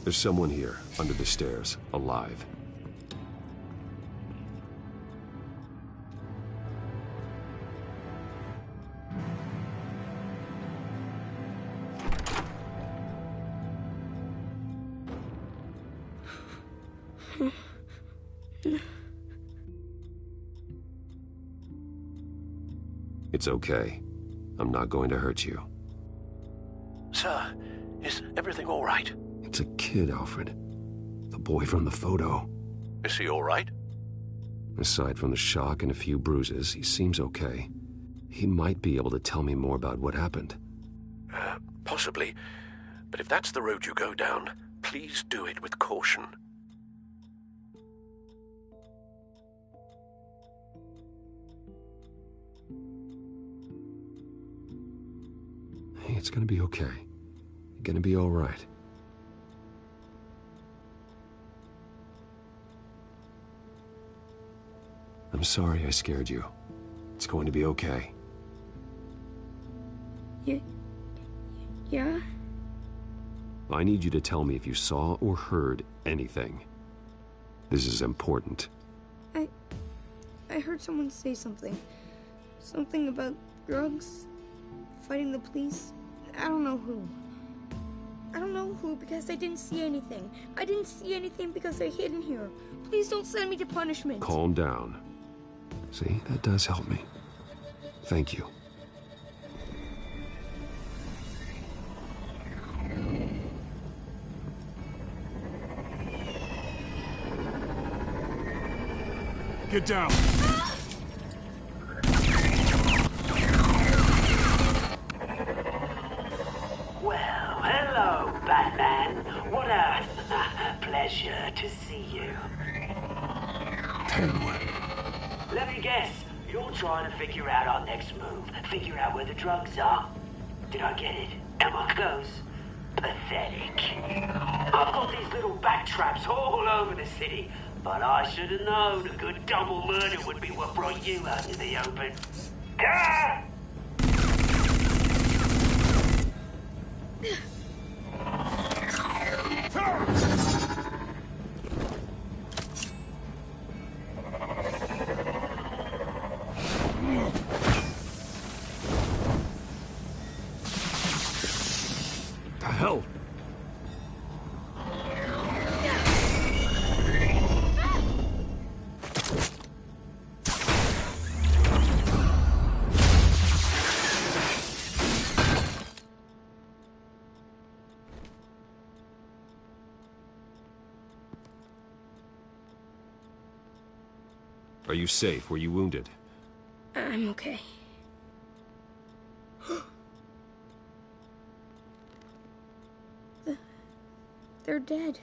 There's someone here, under the stairs, alive. It's okay. I'm not going to hurt you. Sir, is everything all right? It's a kid, Alfred. The boy from the photo. Is he all right? Aside from the shock and a few bruises, he seems okay. He might be able to tell me more about what happened. Possibly. But if that's the road you go down, please do it with caution. Hey, it's gonna be okay. You're gonna be all right. I'm sorry I scared you. It's going to be okay. Yeah? I need you to tell me if you saw or heard anything. This is important. I heard someone say something. Something about drugs, fighting the police. I don't know who. I don't know who because I didn't see anything. I didn't see anything because they're hidden here. Please don't send me to punishment. Calm down. See, that does help me. Thank you. Get down. Well, hello, Batman. What a pleasure to see you. Penguin. Let me guess. You're trying to figure out our next move. Figure out where the drugs are. Did I get it? Am I close? Pathetic. I've got these little bat traps all over the city. But I should have known a good double murder would be what brought you out in the open. Ah! The hell? Are you safe? Were you wounded? I'm okay. They're dead.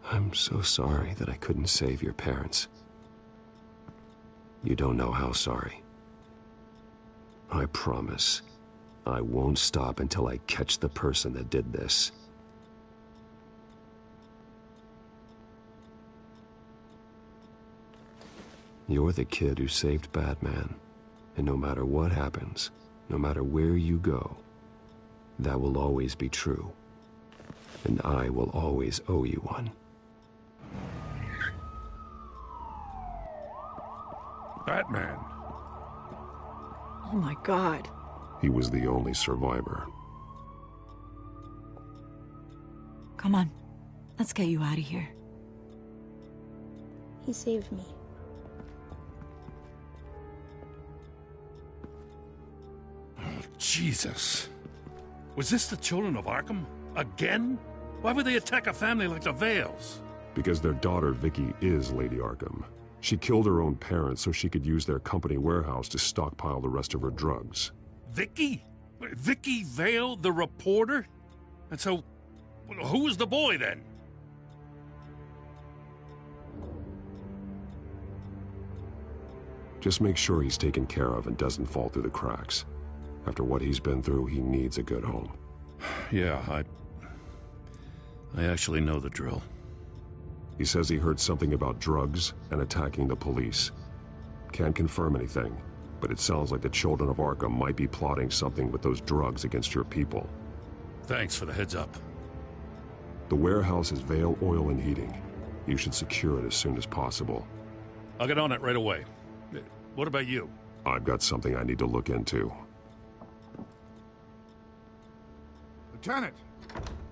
I'm so sorry that I couldn't save your parents. You don't know how sorry. I promise, I won't stop until I catch the person that did this. You're the kid who saved Batman, and no matter what happens, no matter where you go, that will always be true. And I will always owe you one. Batman. Oh my God. He was the only survivor. Come on. Let's get you out of here. He saved me. Jesus. Was this the Children of Arkham? Again? Why would they attack a family like the Vales? Because their daughter, Vicky, is Lady Arkham. She killed her own parents so she could use their company warehouse to stockpile the rest of her drugs. Vicky? Vicky Vale, the reporter? And so, who was the boy then? Just make sure he's taken care of and doesn't fall through the cracks. After what he's been through, he needs a good home. Yeah, I actually know the drill. He says he heard something about drugs and attacking the police. Can't confirm anything, but it sounds like the Children of Arkham might be plotting something with those drugs against your people. Thanks for the heads up. The warehouse is Vale Oil and Heating. You should secure it as soon as possible. I'll get on it right away. What about you? I've got something I need to look into. Lieutenant,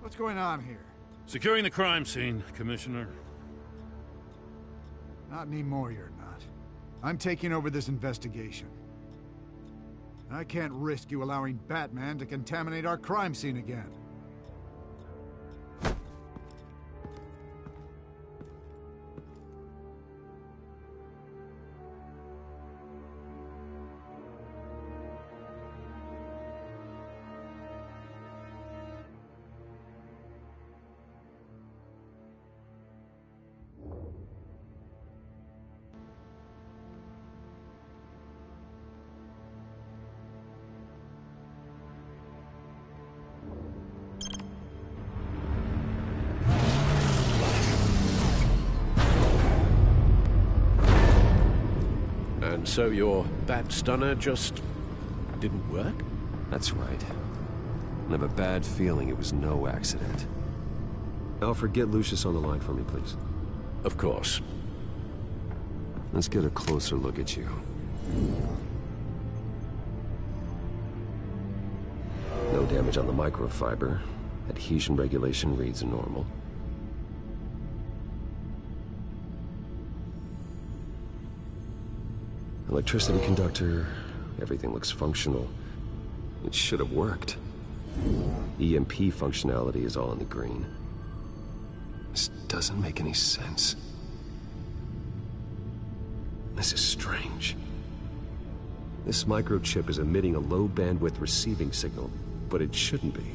What's going on here? Securing the crime scene, Commissioner. Not anymore, you're not. I'm taking over this investigation. I can't risk you allowing Batman to contaminate our crime scene again. And so your bat stunner just didn't work? That's right. I have a bad feeling it was no accident. Alfred, get Lucius on the line for me, please. Of course. Let's get a closer look at you. No damage on the microfiber. Adhesion regulation reads normal. Electricity conductor, everything looks functional. It should have worked. EMP functionality is all in the green. This doesn't make any sense. This is strange. This microchip is emitting a low bandwidth receiving signal, but it shouldn't be.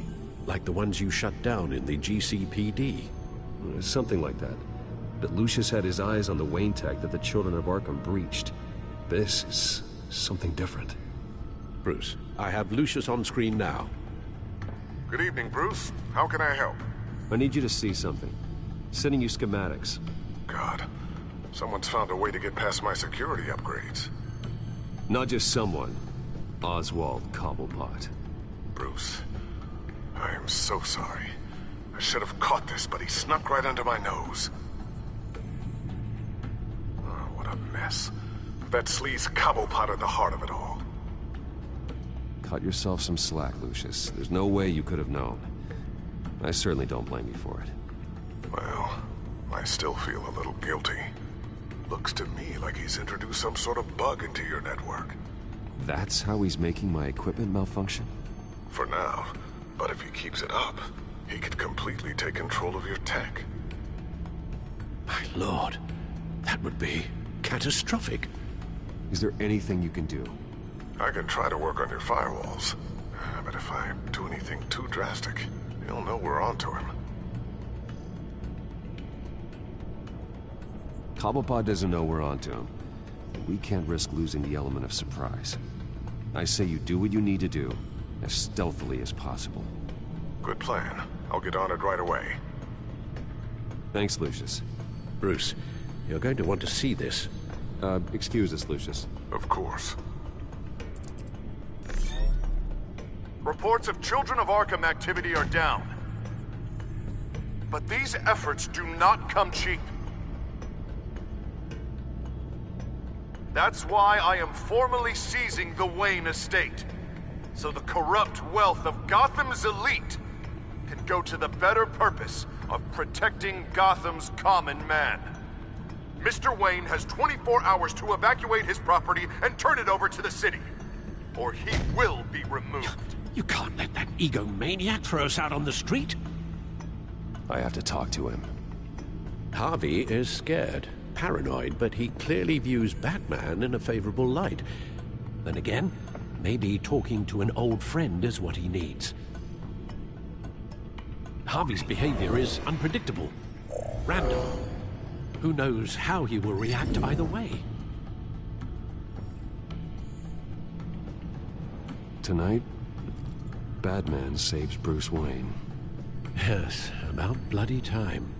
Like the ones you shut down in the GCPD. Something like that. But Lucius had his eyes on the Wayne tech that the Children of Arkham breached. This is something different. Bruce, I have Lucius on screen now. Good evening, Bruce. How can I help? I need you to see something. Sending you schematics. God, someone's found a way to get past my security upgrades. Not just someone. Oswald Cobblepot. Bruce, I am so sorry. I should have caught this, but he snuck right under my nose. Oh, what a mess. That sleaze Cobblepot at the heart of it all. Cut yourself some slack, Lucius. There's no way you could have known. I certainly don't blame you for it. Well, I still feel a little guilty. Looks to me like he's introduced some sort of bug into your network. That's how he's making my equipment malfunction? For now. But if he keeps it up, he could completely take control of your tech. My lord, that would be catastrophic. Is there anything you can do? I can try to work on your firewalls. But if I do anything too drastic, he'll know we're onto him. Cobblepot doesn't know we're onto him. We can't risk losing the element of surprise. I say you do what you need to do, as stealthily as possible. Good plan. I'll get on it right away. Thanks, Lucius. Bruce, you're going to want to see this. Excuse us, Lucius. Of course. Reports of Children of Arkham activity are down. But these efforts do not come cheap. That's why I am formally seizing the Wayne estate, so the corrupt wealth of Gotham's elite can go to the better purpose of protecting Gotham's common man. Mr. Wayne has 24 hours to evacuate his property and turn it over to the city, or he will be removed. You can't let that egomaniac throw us out on the street. I have to talk to him. Harvey is scared, paranoid, but he clearly views Batman in a favorable light. Then again, maybe talking to an old friend is what he needs. Harvey's behavior is unpredictable, random. Who knows how he will react either way? Tonight, Batman saves Bruce Wayne. Yes, about bloody time.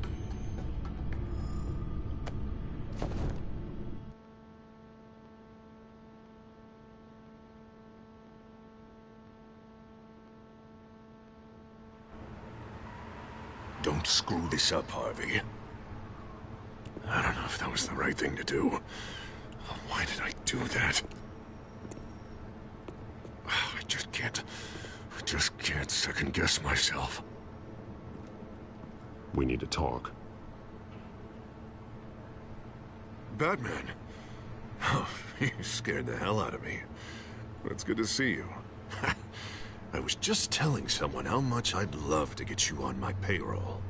Don't screw this up, Harvey. I don't know if that was the right thing to do. Why did I do that? I just can't second guess myself. We need to talk. Batman. Oh, you scared the hell out of me. It's good to see you. I was just telling someone how much I'd love to get you on my payroll.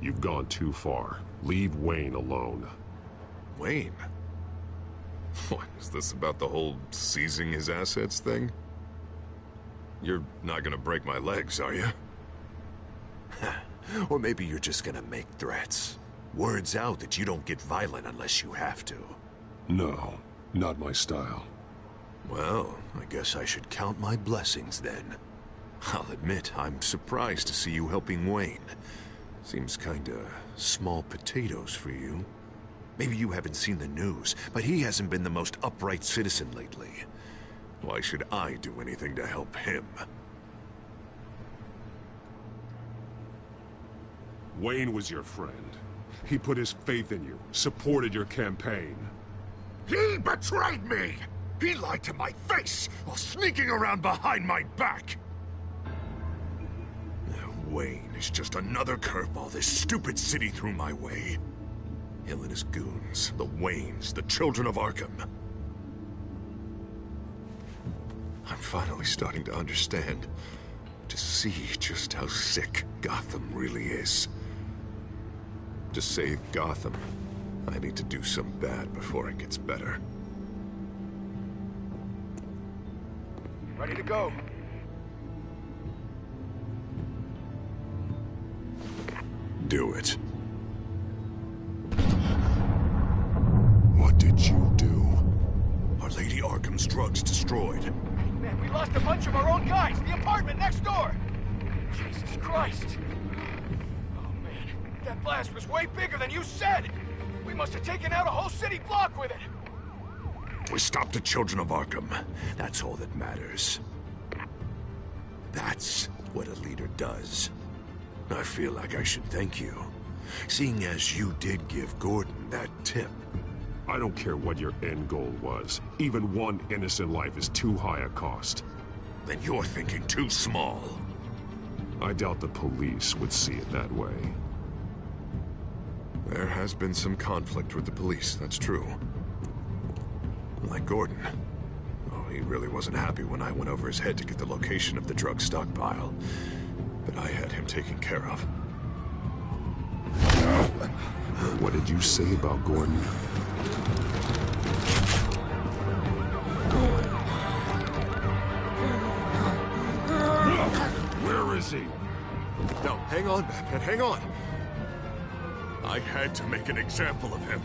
You've gone too far. Leave Wayne alone. Wayne? What, is this about the whole seizing his assets thing? You're not gonna break my legs, are you? Or maybe you're just gonna make threats. Words out that you don't get violent unless you have to. No, not my style. Well, I guess I should count my blessings then. I'll admit, I'm surprised to see you helping Wayne. Seems kinda small potatoes for you. Maybe you haven't seen the news, but he hasn't been the most upright citizen lately. Why should I do anything to help him? Wayne was your friend. He put his faith in you, supported your campaign. He betrayed me! He lied to my face while sneaking around behind my back! Wayne is just another curveball this stupid city threw my way. Hill and his goons, the Waynes, the Children of Arkham. I'm finally starting to understand, to see just how sick Gotham really is. To save Gotham, I need to do some bad before it gets better. Ready to go. Do it. What did you do? Are Lady Arkham's drugs destroyed? Man, we lost a bunch of our own guys. The apartment next door. Jesus Christ. Oh, man. That blast was way bigger than you said. We must have taken out a whole city block with it. We stopped the Children of Arkham. That's all that matters. That's what a leader does. I feel like I should thank you, seeing as you did give Gordon that tip. I don't care what your end goal was. Even one innocent life is too high a cost. Then you're thinking too small. I doubt the police would see it that way. There has been some conflict with the police, that's true. Like Gordon. Oh, he really wasn't happy when I went over his head to get the location of the drug stockpile. But I had him taken care of. What did you say about Gordon? Where is he? No, hang on, Batman, hang on. I had to make an example of him.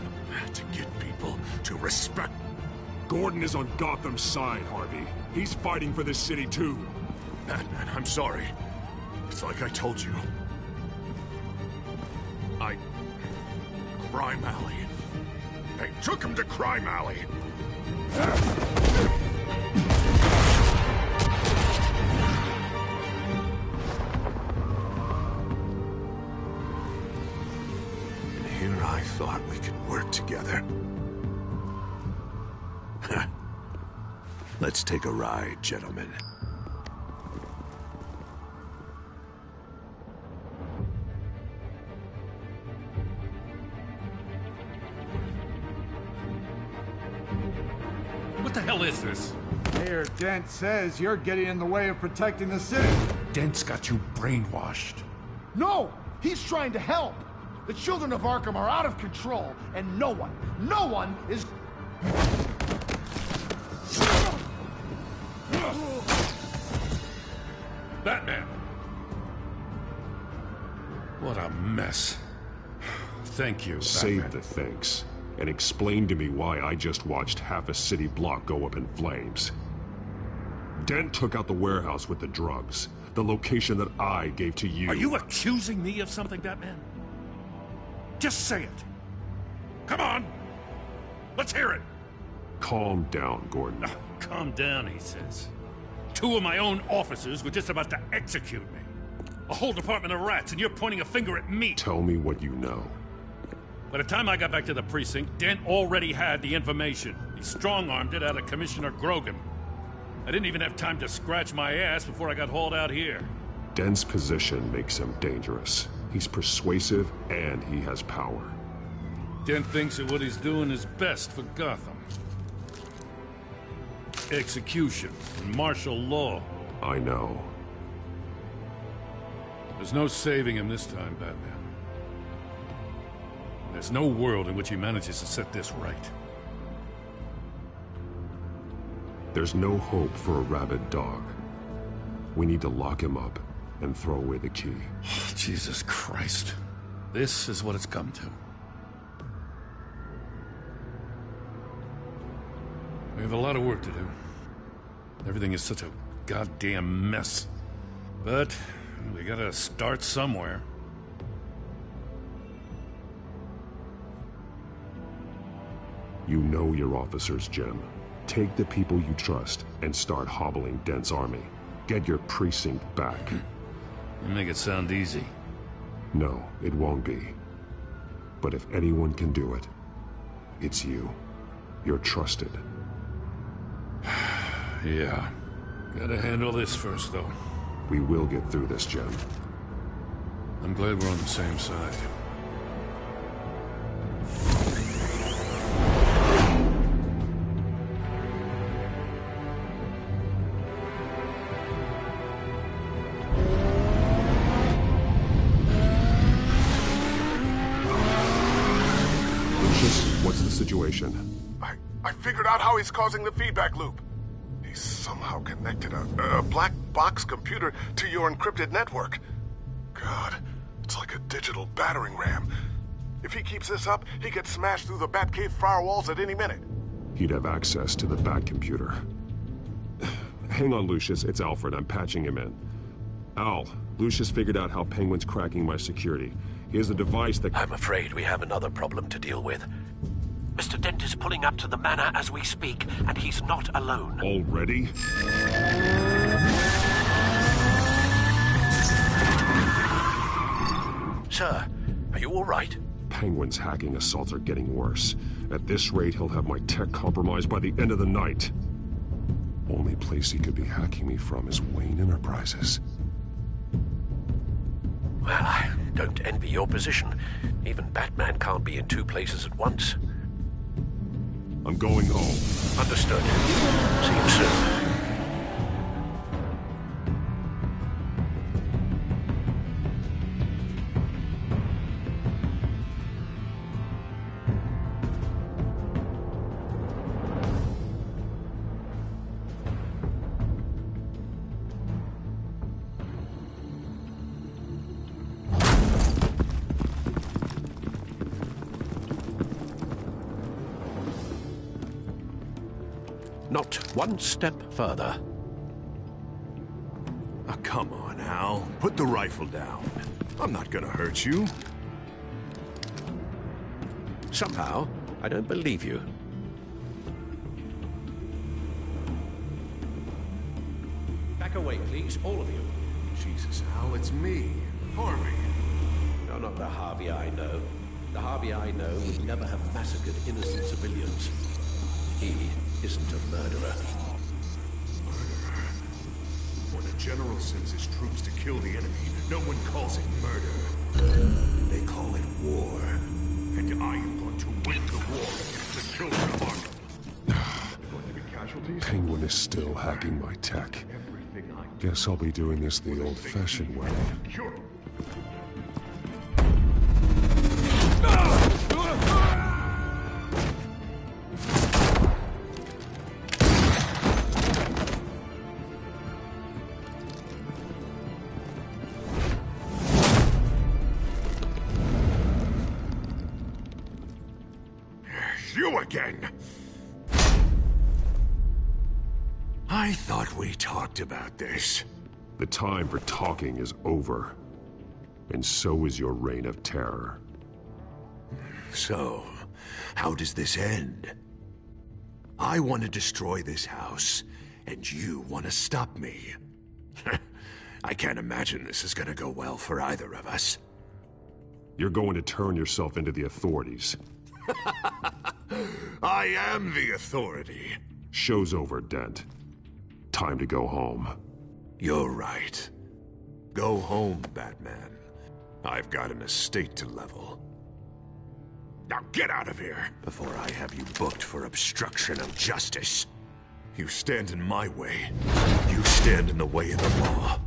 To get people to respect. Gordon is on Gotham's side, Harvey. He's fighting for this city, too. Batman, I'm sorry. It's like I told you. Crime Alley. They took him to Crime Alley. And here I thought we could work together. Let's take a ride, gentlemen. What the hell is this? Mayor Dent says you're getting in the way of protecting the city. Dent's got you brainwashed. No! He's trying to help! The Children of Arkham are out of control, and no one is... Batman! What a mess. Thank you, Save Batman. the thanks. And explain to me why I just watched half a city block go up in flames. Dent took out the warehouse with the drugs. The location that I gave to you. Are you accusing me of something, Batman? Just say it. Come on! Let's hear it! Calm down, Gordon. Calm down, he says. 2 of my own officers were just about to execute me. A whole department of rats, and you're pointing a finger at me. Tell me what you know. By the time I got back to the precinct, Dent already had the information. He strong-armed it out of Commissioner Grogan. I didn't even have time to scratch my ass before I got hauled out here. Dent's position makes him dangerous. He's persuasive, and he has power. Dent thinks that what he's doing is best for Gotham. Execution and martial law. I know. There's no saving him this time, Batman. There's no world in which he manages to set this right. There's no hope for a rabid dog. We need to lock him up and throw away the key. Jesus Christ. This is what it's come to. We have a lot of work to do. Everything is such a goddamn mess. But we gotta start somewhere. You know your officers, Jim. Take the people you trust and start hobbling Dent's army. Get your precinct back. You make it sound easy. No, it won't be. But if anyone can do it, it's you. You're trusted. Yeah. Gotta handle this first, though. We will get through this, Jim. I'm glad we're on the same side. What's the situation? I figured out how he's causing the feedback loop. He's somehow connected a black box computer to your encrypted network. God, it's like a digital battering ram. If he keeps this up, he gets smashed through the Batcave firewalls at any minute. He'd have access to the Bat computer. Hang on, Lucius. It's Alfred. I'm patching him in. Al, Lucius figured out how Penguin's cracking my security. He has a device that... I'm afraid we have another problem to deal with. Mr. Dent is pulling up to the manor as we speak, and he's not alone. Already? Sir, are you all right? Penguin's hacking assaults are getting worse. At this rate, he'll have my tech compromised by the end of the night. Only place he could be hacking me from is Wayne Enterprises. Well, I don't envy your position. Even Batman can't be in two places at once. I'm going home. Understood. See you soon. Not one step further. Oh, come on, Al. Put the rifle down. I'm not gonna hurt you. Somehow, I don't believe you. Back away, please, all of you. Jesus, Al, it's me, Harvey. No, not the Harvey I know. The Harvey I know would never have massacred innocent civilians. He isn't a murderer. Murderer? When a general sends his troops to kill the enemy, no one calls it murder. They call it war. And I am going to win the war against the Children of Arkham. Going to be casualties? Penguin is still hacking my tech. Guess I'll be doing this the old-fashioned way. You again! I thought we talked about this. The time for talking is over. And so is your reign of terror. So, how does this end? I want to destroy this house, and you want to stop me. I can't imagine this is gonna go well for either of us. You're going to turn yourself into the authorities. I am the authority. Show's over, Dent. Time to go home. You're right. Go home, Batman. I've got an estate to level. Now get out of here, before I have you booked for obstruction of justice. You stand in my way. You stand in the way of the law.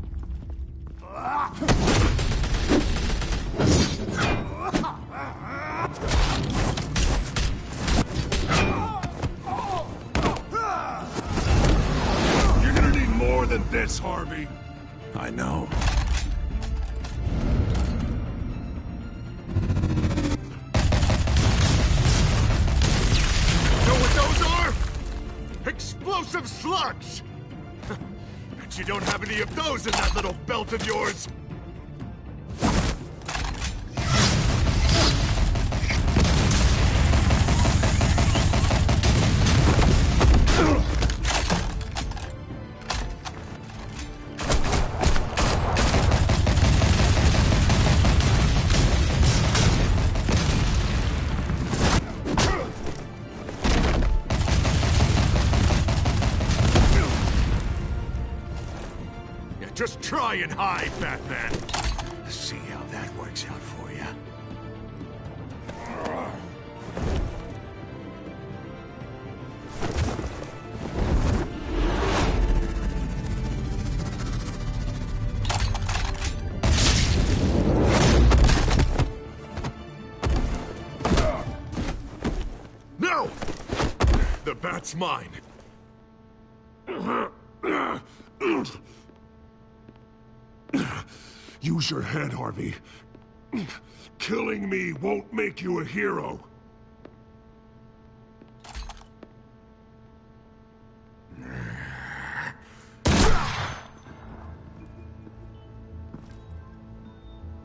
You're gonna need more than this, Harvey. I know. Explosive slugs! Bet you don't have any of those in that little belt of yours! Just try and hide, Batman. Let's see how that works out for you. No! The bat's mine. Use your head, Harvey. Killing me won't make you a hero.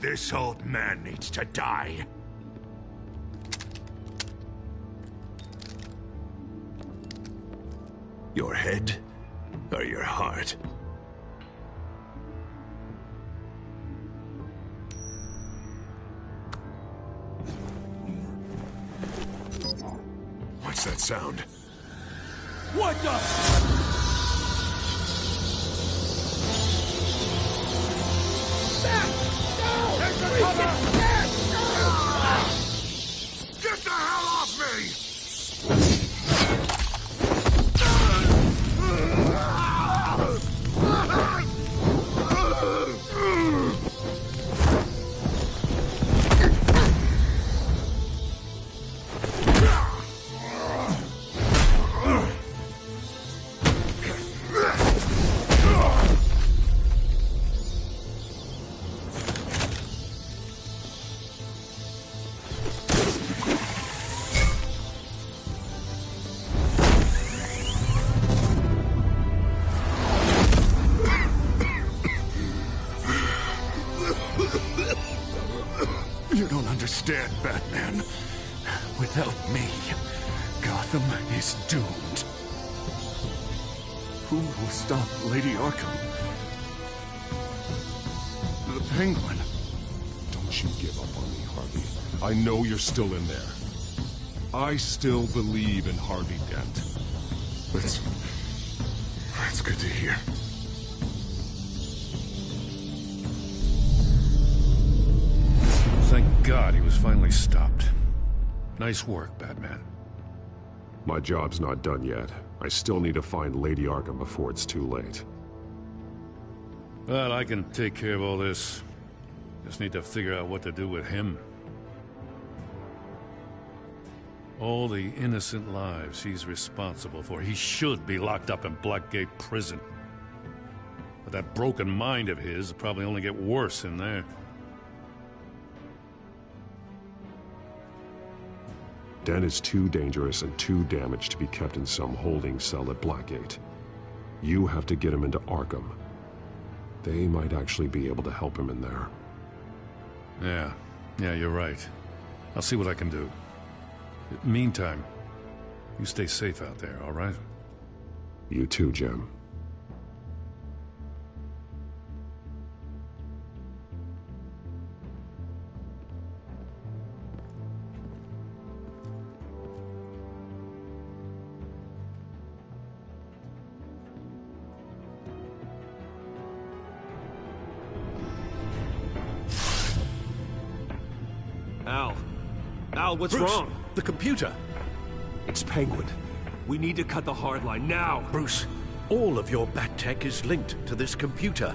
This old man needs to die. Your head or your heart? What's that sound? What the? Get the hell off me! You don't understand, Batman. Without me, Gotham is doomed. Who will stop Lady Arkham? The Penguin. Don't you give up on me, Harvey. I know you're still in there. I still believe in Harvey Dent. That's good to hear. Thank God he was finally stopped. Nice work, Batman. My job's not done yet. I still need to find Lady Arkham before it's too late. But I can take care of all this. Just need to figure out what to do with him. All the innocent lives he's responsible for. He should be locked up in Blackgate Prison. But that broken mind of his will probably only get worse in there. Dent is too dangerous and too damaged to be kept in some holding cell at Blackgate. You have to get him into Arkham. They might actually be able to help him in there. Yeah, you're right. I'll see what I can do. Meantime, you stay safe out there, all right? You too, Jim. Al, what's Bruce, wrong? The computer. It's Penguin. We need to cut the hard line now. Bruce, all of your bat tech is linked to this computer.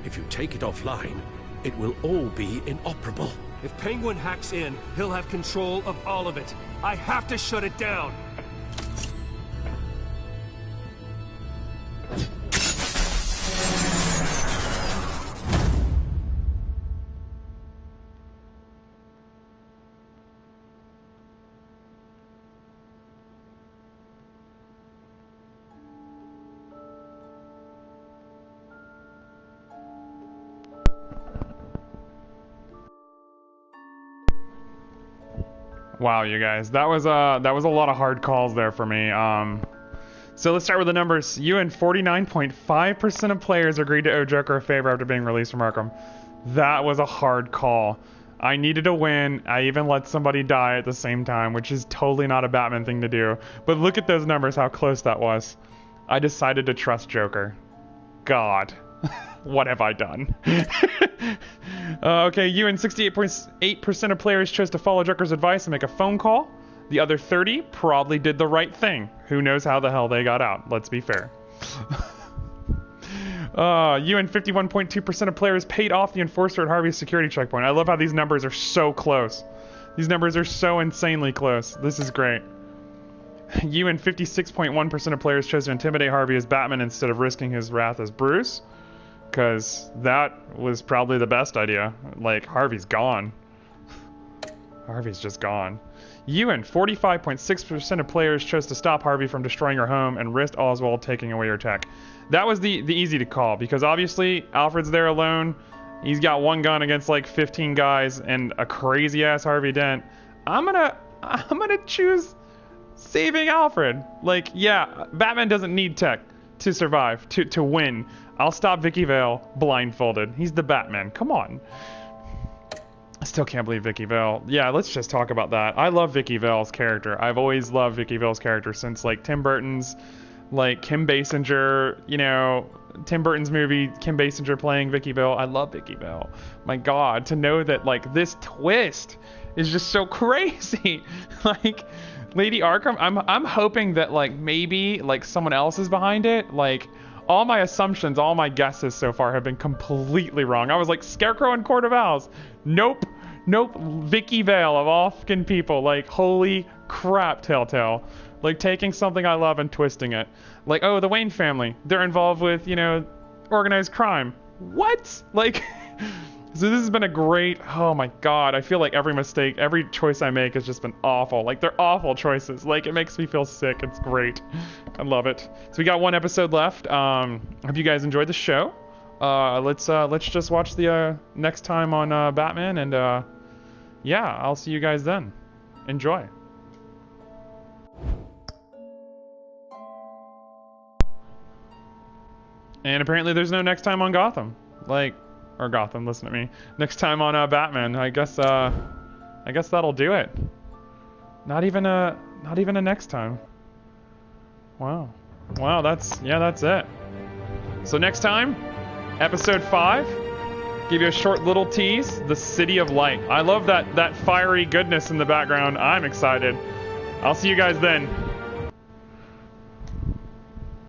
If you take it offline, it will all be inoperable. If Penguin hacks in, he'll have control of all of it. I have to shut it down. Wow, you guys, that was a lot of hard calls there for me. So let's start with the numbers. You and 49.5% of players agreed to owe Joker a favor after being released from Arkham. That was a hard call. I needed to win. I even let somebody die at the same time, which is totally not a Batman thing to do. But look at those numbers, how close that was. I decided to trust Joker. God. What have I done? Okay, you and 68.8% of players chose to follow Joker's advice and make a phone call. The other 30 probably did the right thing. Who knows how the hell they got out? Let's be fair. You and 51.2% of players paid off the Enforcer at Harvey's security checkpoint. I love how these numbers are so close. These numbers are so insanely close. This is great. You and 56.1% of players chose to intimidate Harvey as Batman instead of risking his wrath as Bruce. Because that was probably the best idea. Like, Harvey's gone. Harvey's just gone. You and 45.6% of players chose to stop Harvey from destroying your home and risk Oswald taking away your tech. That was the easy to call, because obviously Alfred's there alone. He's got one gun against like 15 guys and a crazy-ass Harvey Dent. I'm gonna choose saving Alfred. Like, yeah, Batman doesn't need tech to survive, to win. I'll stop Vicky Vale blindfolded. He's the Batman. Come on. I still can't believe Vicky Vale. Yeah, let's just talk about that. I love Vicky Vale's character. I've always loved Vicky Vale's character since like Tim Burton's, like Kim Basinger, you know, Tim Burton's movie, Kim Basinger playing Vicky Vale. I love Vicky Vale. My God, to know that like this twist is just so crazy. Like Lady Arkham, I'm hoping that like maybe like someone else is behind it. Like all my assumptions, all my guesses so far have been completely wrong. I was like Scarecrow and Court of Owls. Nope. Vicky Vale of all fucking people. Like holy crap, Telltale. Like taking something I love and twisting it. Like, oh, the Wayne family, they're involved with, you know, organized crime. What? Like, so this has been a great, oh my God, I feel like every mistake, every choice I make has just been awful. Like, they're awful choices. Like, it makes me feel sick. It's great. I love it. So we got one episode left. Hope you guys enjoyed the show. Let's just watch the next time on Batman, and yeah, I'll see you guys then. Enjoy. And apparently there's no next time on Gotham. Like, or Gotham, listen to me. Next time on Batman. I guess that'll do it. Not even a next time. Wow, that's it. So next time, episode 5, give you a short little tease, the City of Light. I love that fiery goodness in the background. I'm excited. I'll see you guys then.